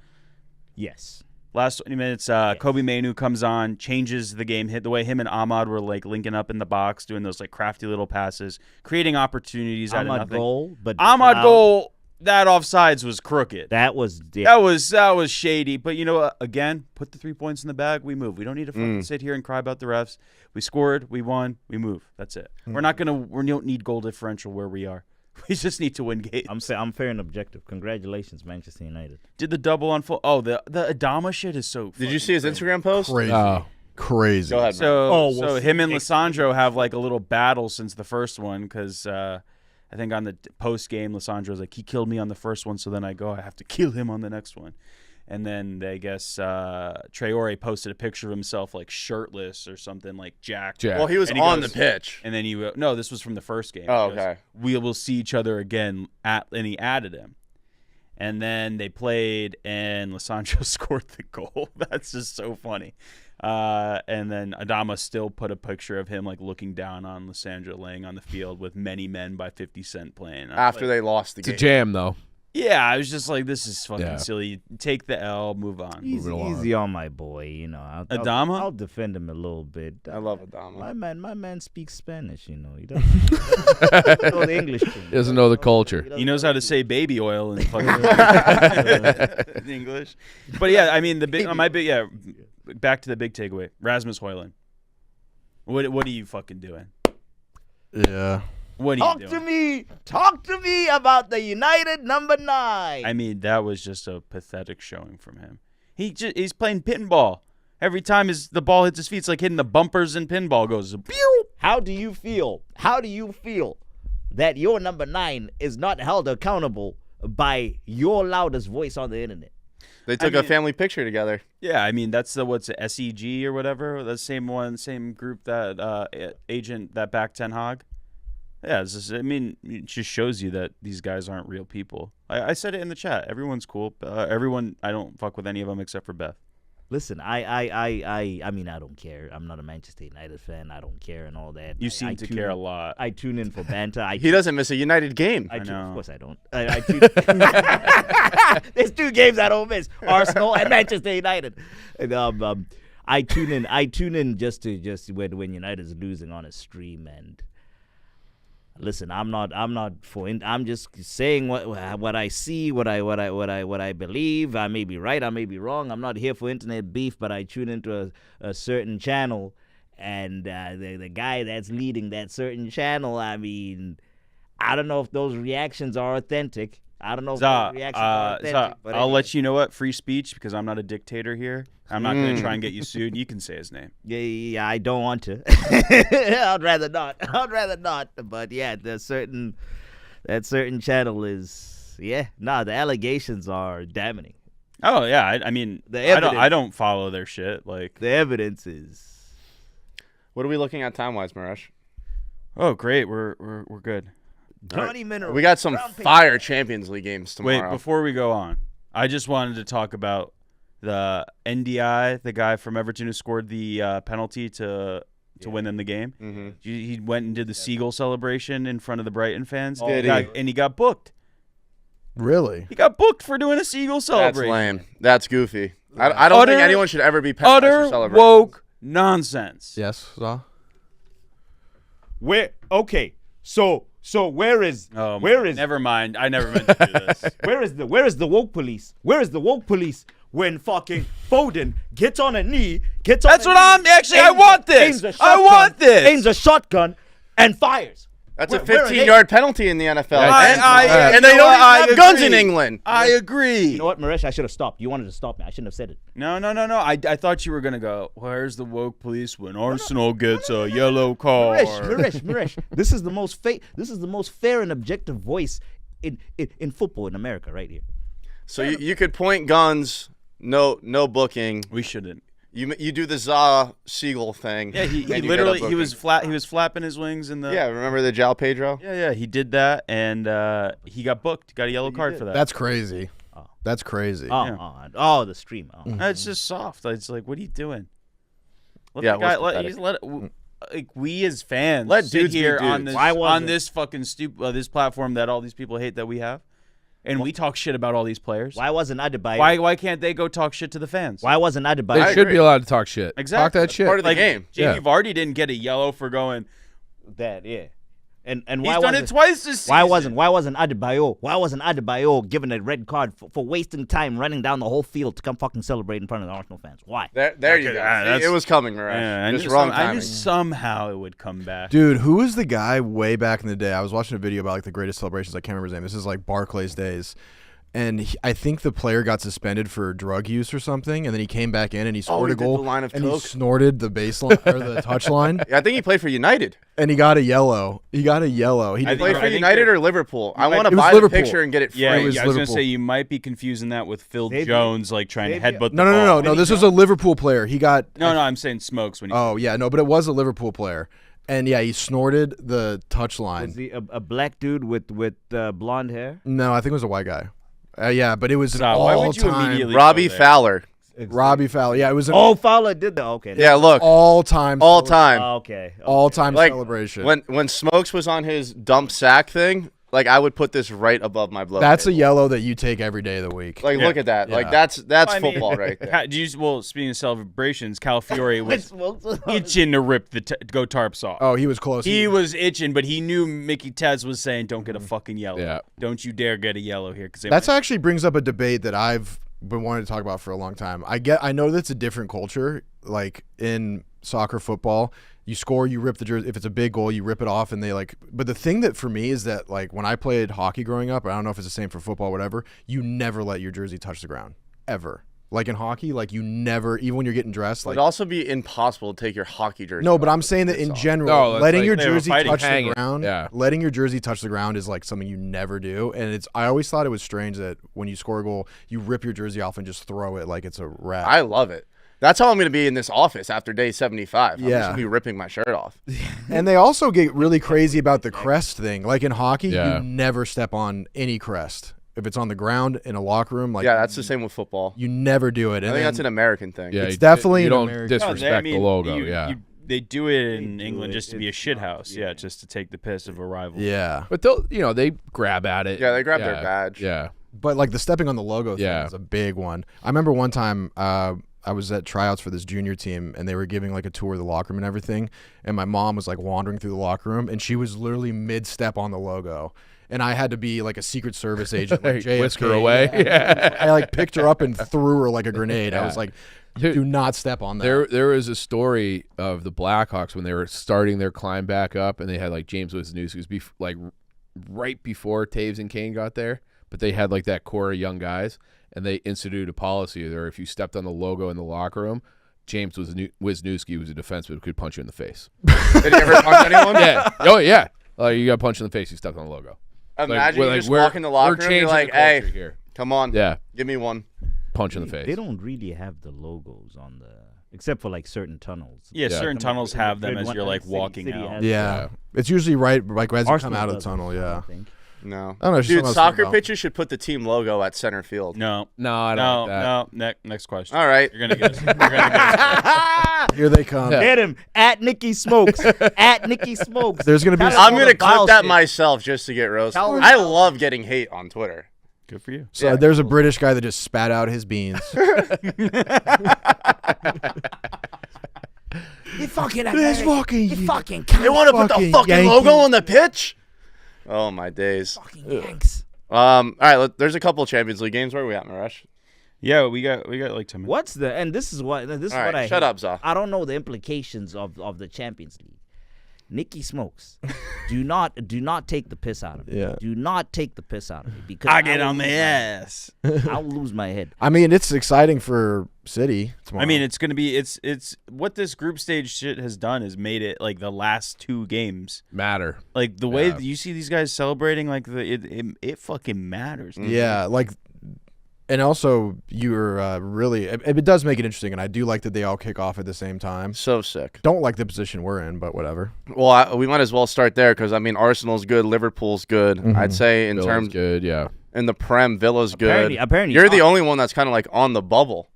Yes. Last 20 minutes, Kobe Mainu comes on, changes the game. Hit the way him and Ahmad were like linking up in the box, doing those like crafty little passes, creating opportunities out of Ahmad nothing. goal, but Ahmad disallowed. goal. That offsides was crooked. That was That was shady. But you know what? Again, put the 3 points in the bag. We move. We don't need to fucking sit here and cry about the refs. We scored. We won. We move. That's it. We don't need goal differential where we are. We just need to win games. I'm fair and objective. Congratulations, Manchester United. Did the double on full? Oh, the Adama shit is so. Did you see his Instagram post? Crazy. Oh. Crazy. Go ahead. So him and Lissandro have like a little battle since the first one because I think on the post game, Lissandro's like, he killed me on the first one, so then I have to kill him on the next one. And then I guess Traore posted a picture of himself like shirtless or something, like jacked. Well, he was And on goes- the pitch. And then no, this was from the first game. Oh, He goes, okay. We will see each other again and he added him. And then they played, and Lissandro scored the goal. That's just so funny. And then Adama still put a picture of him like looking down on Lissandro laying on the field with Many Men by 50 Cent playing. After they lost the It's game. a jam, though. Yeah, I was just like, this is fucking Yeah. silly. Take the L, move on. Easy on my boy. You know, Adama? I'll defend him a little bit. I love Adama. My man speaks Spanish. You know, he doesn't know the English thing. He doesn't know the culture. He knows how to say baby oil in fucking in English. But yeah, I mean back to the big takeaway. Rasmus Højlund. What are you fucking doing? Yeah. What are you doing? Talk to me about the United number 9. I mean, that was just a pathetic showing from him. He's playing pinball. Every time the ball hits his feet, it's like hitting the bumpers in pinball. Goes, pew! How do you feel? How do you feel that your number 9 is not held accountable by your loudest voice on the internet? They took a family picture together. Yeah, I mean, that's what's it, SEG or whatever? The same group that agent that backed Ten Hag. Yeah, it just shows you that these guys aren't real people. I said it in the chat. Everyone's cool. Everyone, I don't fuck with any of them except for Beth. Listen, I mean, I don't care. I'm not a Manchester United fan. I don't care and all that. You seem to care a lot. I tune in for banter. He doesn't miss a United game. I know. Of course I don't. I tune There's 2 games I don't miss: Arsenal and Manchester United. And, I tune in just when United's losing on a stream. And listen, I'm just saying what I see, what I believe. I may be right, I may be wrong. I'm not here for internet beef, but I tune into a certain channel, and the guy that's leading that certain channel, I mean, I don't know if those reactions are authentic. I don't know if those reactions are authentic. But I'll let you know what, free speech, because I'm not a dictator here. I'm not going to try and get you sued. You can say his name. Yeah, I don't want to. I'd rather not. But yeah, that certain channel is, the allegations are damning. Oh yeah, I mean, I don't follow their shit. Like The evidence is. What are we looking at time-wise, Maresh? oh great, we're good. Johnny Mineral. We got some fire Champions League games tomorrow. Wait, before we go on, I just wanted to talk about the Ndiaye, the guy from Everton who scored the penalty to win them the game. Mm-hmm. He went and did the seagull celebration in front of the Brighton fans. Did he? And he got booked. Really? He got booked for doing a seagull That's celebration. lame. That's goofy. I don't think anyone should ever be penalized for Utter celebrating. woke nonsense. Yes, Zaw? Okay, so So where is Never mind. I never meant to do this. where is the woke police? Where is the woke police when fucking Foden gets on a knee, That's what I'm actually. I want this. I want this. Aims a shotgun and fires. That's a Where are they? 15-yard penalty in the NFL. Yeah, and they don't even have guns in England. I agree. You know what, Maresh? I should have stopped. You wanted to stop me. I shouldn't have said it. No. I thought you were gonna go. Where's the woke police when Arsenal gets a yellow card? Maresh. This is the most fair and objective voice in football in America, right here. So you could point guns, no booking. We shouldn't. You do the seagull thing. Yeah, he and you literally get a he was booking. he was flapping his wings in the. Yeah, remember the Jao Pedro? Yeah, he did that, and he got booked. Got a yellow card for that. That's crazy. That's crazy. The stream. It's just soft. It's like, what are you doing? Let Yeah, the guy, it was like we as fans Let sit dudes be here dudes. on this fucking this platform that all these people hate that we have, and we talk shit about all these players. Why wasn't Adebayo? Why can't they go talk shit to the fans? Why wasn't Adebayo? They should be allowed to talk shit. Exactly. Talk that shit. Part of the Like game. Jamie Yeah. Vardy didn't get a yellow for going. that? Yeah. And He's why done wasn't it twice this season. Why wasn't Adebayo given a red card for wasting time running down the whole field to come fucking celebrate in front of the Arsenal fans? Why? There you go. that's- It was coming, Marash. Yeah, Just wrong I timing. knew somehow it would come back. Dude, who was the guy way back in the day? I was watching a video about like the greatest celebrations. I can't remember his name. This is like Barclays days. And I think the player got suspended for drug use or something, and then he came back in and he scored he a did goal. the line of and coke. he snorted the baseline or the touchline, Yeah, I think he played for United. and he got a yellow. He got a yellow. He I did Played think- for I think United you're- or Liverpool. I want to It was buy Liverpool. the picture and get it free. Yeah, It was I was going to Liverpool. say you might be confusing that with Phil Xavier. Jones, like trying to Xavier. headbutt the No. ball. This was a Liverpool player. He got. No, I'm saying Smokes when he. Oh yeah, no, but it was a Liverpool player, and yeah, he snorted the touchline. Was he a black dude with blonde hair? No, I think it was a white guy. Yeah, but it was an Stop. Why would you all-time immediately Robbie go there? Fowler. Robbie Fowler. Yeah, it was an Oh, Fowler did that. Okay. Yeah, look, all-time Okay. all-time Like, celebration. when Smokes was on his dump sack thing, like I would put this right above my blood. That's a table. yellow that you take every day of the week. Like, Yeah. look at that. Like Yeah. that's I mean, football right there. Well, speaking of celebrations, Calafiore was itching to rip the go tarps off. Oh, he was close. He was itching, but he knew Mickey Tez was saying, "Don't get a fucking yellow. Yeah. Don't you dare get a yellow here." Because That's actually brings up a debate that I've been wanting to talk about for a long time. I know that's a different culture. Like in soccer, football, you score, you rip the jersey. If it's a big goal, you rip it off, and they like. But the thing that for me is that like when I played hockey growing up, I don't know if it's the same for football, whatever. You never let your jersey touch the ground ever. Like in hockey, like you never, even when you're getting dressed, like It'd also be impossible to take your hockey jersey. no. But off I'm saying that it's in off. general, No, that's letting like your they were jersey fighting touch hanging. the ground, Yeah. letting your jersey touch the ground is like something you never do. And it's I always thought it was strange that when you score a goal, you rip your jersey off and just throw it like it's a wrap. I love it. That's how I'm going to be in this office after day 75. I'm just Yeah. going to be ripping my shirt off. And they also get really crazy about the crest thing. Like in hockey, Yeah. you never step on any crest. If it's on the ground in a locker room, like Yeah, that's the same with football. you never do it. I And think that's then- an American thing. Yeah, It's definitely you an don't American- disrespect the logo. They do it in do England it. just to be a It's shit not- house. Yeah, just to take the piss of a rival. yeah. But they grab at it. Yeah, they grab their badge. Yeah. But like the stepping on the logo thing Yeah. is a big one. I remember one time I was at tryouts for this junior team and they were giving like a tour of the locker room and everything. And my mom was like wandering through the locker room and she was literally mid-step on the logo. And I had to be like a Secret Service agent, like JFK. Whisk her away. Yeah. I like picked her up and threw her like a grenade. I Yeah. was like, Dude, do not step on that. There was a story of the Blackhawks when they were starting their climb back up, and they had like James Wisniewski, who's like right before Taves and Kane got there, but they had like that core of young guys, and they instituted a policy there if you stepped on the logo in the locker room, James Wisniewski was a defenseman who could punch you in the face. Did you ever punch anyone? Yeah. Oh yeah. You got punched in the face. You stepped on the logo. Imagine Like, you like, just we're- walk in the locker we're room and you're changing like, the culture hey, here. come on. Yeah. Give me one. Punch in the face. They don't really have the logos on the, except for like certain tunnels. Yeah, Yeah. certain tunnels have them as you're like City walking out. has- yeah. It's usually right like as you come Arsenal out of the doesn't, tunnel, I yeah. think. No. I don't know, it's just Dude, something I was soccer thinking about. pitches should put the team logo at center field. No, No, I don't no, like that. no. Next question. All right. You're gonna get. You're gonna get. Here they come. Yeah. Get him at Nikki Smokes. at Nikki Smokes. There's gonna be Tell us I'm all going to the vile clip that shit. myself just to get roasted. Tell us- I love getting hate on Twitter. Good for you. So Yeah. there's a British guy that just spat out his beans. You fucking This fucking you fucking They want to put the Fucking fucking Yankee. logo on the pitch? Oh my days. Fucking Yanks. All right. There's a couple Champions League games. Where are we at, Maresh? Yeah, we got like 10 minutes. What's the and this is what this is All what right, I shut hate. up, Za. I don't know the implications of the Champions League. Nikki Smokes, do not take the piss out of me. Yeah. Do not take the piss out of me because I get will on the lose ass. I'll lose my head. I mean, it's exciting for City tomorrow. I mean, it's gonna be it's what this group stage shit has done is made it like the last 2 games Matter. like the way Yeah. that you see these guys celebrating like it fucking matters. yeah, like, and also you're really. It does make it interesting, and I do like that they all kick off at the same time. So sick. Don't like the position we're in, but whatever. Well, we might as well start there because I mean Arsenal's good, Liverpool's good. Mhm. I'd say in Villa's terms good, yeah. in the Prem, Villa's good. Apparently You're not. the only one that's kind of like on the bubble,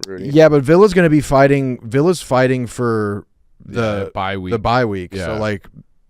Rudy. Yeah, but Villa's going to be fighting. Villa's fighting for the bye week. The bye week. Yeah. So like,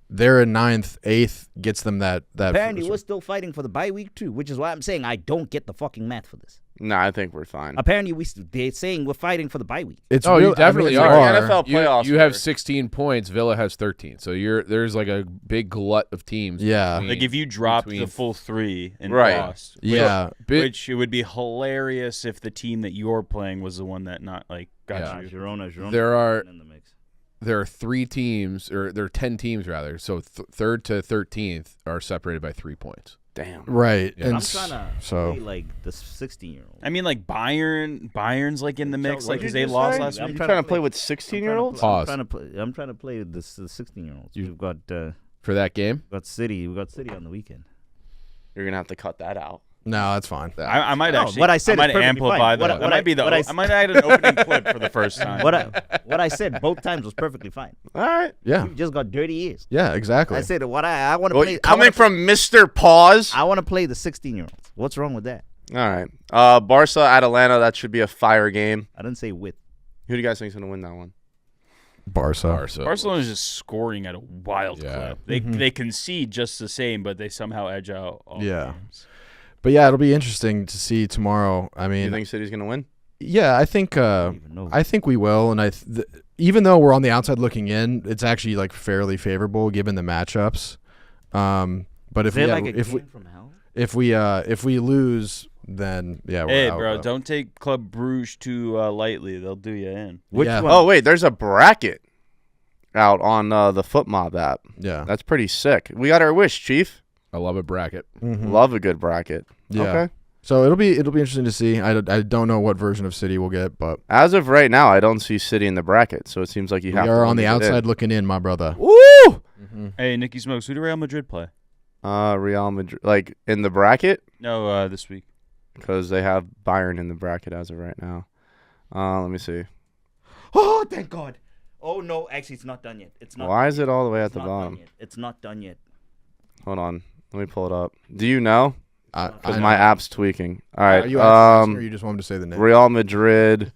they're in 9th, 8th gets them that. Apparently, first- we're still fighting for the bye week too, which is why I'm saying I don't get the fucking math for this. Nah, I think we're fine. Apparently, they're saying we're fighting for the bye week. It's Oh, you real- I mean, definitely it's are. hard. NFL playoffs. You have are- 16 points. Villa has 13. So there's like a big glut of teams. Yeah. between- Like if you dropped between- the full 3 and Right. lost, Yeah. which it would be hilarious if the team that you're playing was the one that not like got Yeah. you. Girona. There are in the mix. there are 3 teams, or there are 10 teams rather. So 3rd to 13th are separated by 3 points. Damn. Right. Yeah. And I'm trying to so play like the 16-year-old. I mean, like Bayern's like in the mix, So like what because did they you lost say? last I'm week. You trying to play with 16-year-olds? Pause. I'm trying to play with the 16-year-olds. We've got For that game? City. We got City on the weekend. You're gonna have to cut that out. no, that's fine. I might No, actually. what I said I is might perfectly amplify fine. that. What That might be the. what I I might add an opening clip for the first time. What I said both times was perfectly fine. All right. Yeah. You just got dirty ears. Yeah. Exactly. I said what I want to Well, play. coming from Mr. Pause. I want to play the 16-year-olds. What's wrong with that? All right. Barca at Atlanta. That should be a fire game. I didn't say with. Who do you guys think's gonna win that one? Barca. Barcelona's just scoring at a wild Yeah. clip. They concede just the same, but they somehow edge out all Yeah. games. But yeah, it'll be interesting to see tomorrow. I Do you mean, think City's gonna win? yeah, I think don't even know. I think we will, and even though we're on the outside looking in, it's actually like fairly favorable given the matchups. But Is if there we like a if we game from hell? if we lose, then yeah, we're Hey, out, bro, though. don't take Club Bruges too lightly. They'll do you in. Which Yeah. one? Oh wait, there's a bracket out on the Foot Mob app. Yeah. That's pretty sick. We got our wish, Chief. I love a bracket. Mhm. Love a good bracket. Yeah. Okay. So it'll be interesting to see. I don't know what version of City we'll get, but As of right now, I don't see City in the bracket, so it seems like you we have to are on win the to get in. outside looking in, my brother. Woo! Hey, Nikki Smokes, who do Real Madrid play? Real Madrid, like in the bracket, No, this week. because they have Bayern in the bracket as of right now. Let me see. Oh, thank God. Oh no, actually, it's not done yet. It's not. Why done is yet. it all the way at It's the not done bottom? yet. It's not done yet. Hold on, let me pull it up. Do you know? Because I my know. app's tweaking. All right. Are you asking or you just want me to say the name? Real Madrid.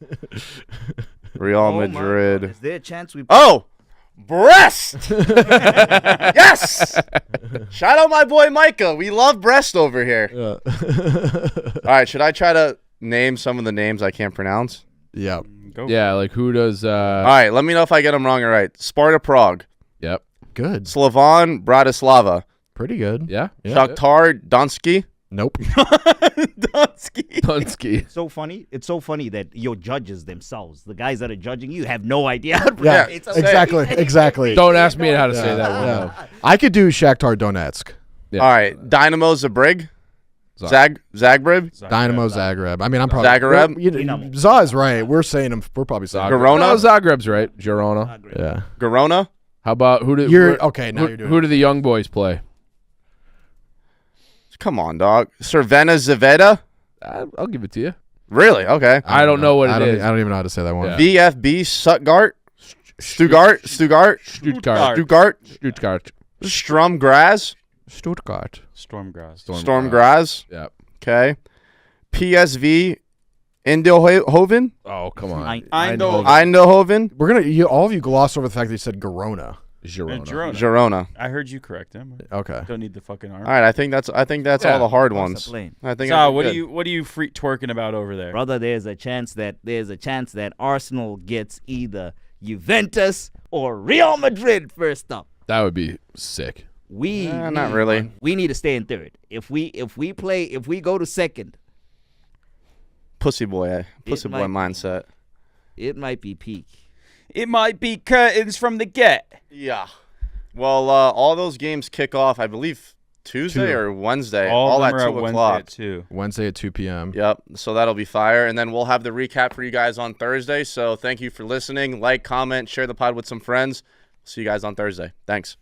Real Oh, my God. Madrid. Is there a chance we? Oh, Brest. Yes. Shout out my boy Micah. We love Brest over here. All right. Should I try to name some of the names I can't pronounce? Yeah. Go. Yeah, like who does All right. Let me know if I get them wrong or right. Sparta Prague. Yep. Good. Slovan Bratislava. Pretty good. Yeah. Shakhtar Donetsk. Nope. Dunsky. Dunsky. It's so funny that your judges themselves, the guys that are judging you, have no idea how to Yeah. pronounce it. Exactly. Exactly. Don't ask me how to say Yeah. that one. Yeah. I could do Shakhtar Donetsk. Yeah. All right. Dynamo Zagreb. Zagreb. Dynamo Zagreb. I mean, I'm probably Zagreb? You Za's right. We're saying him. We're probably saying. Girona? No, Zagreb's right. Girona. Yeah. Garona. How about who do Okay, now who, you're doing who it. do the young boys play? Come on, dog. Cervena Zaveda. I'll give it to you. Really? Okay. I don't know what I it don't, is. I don't even know how to say that one. Yeah. VFB Stuttgart. Stuttgart. Stuttgart. Stuttgart. Strum Graz. Stuttgart. Stormgrass. Storm Graz. Yeah. Okay. PSV Eindhoven. Oh, come on. Eindhoven. Eindhoven. We're gonna. All of you gloss over the fact that you said Girona. Girona. Girona. Girona. I heard you correct him. Okay. Don't need the fucking arm. All right. I think that's Yeah. all the hard What's ones. the plan? I think. So, what are you freak twerking about over there? Brother, there's a chance that Arsenal gets either Juventus or Real Madrid first up. That would be sick. Not really. We need to stay in third. If we go to second, Pussy boy mindset. it might be peak. It might be curtains from the get. Yeah. Well, all those games kick off, I believe, Tuesday or Wednesday. All at of them are 2 Wednesday o'clock. at 2. Wednesday at 2 p.m. Yep. So that'll be fire. And then we'll have the recap for you guys on Thursday. So thank you for listening. Like, comment, share the pod with some friends. See you guys on Thursday. Thanks.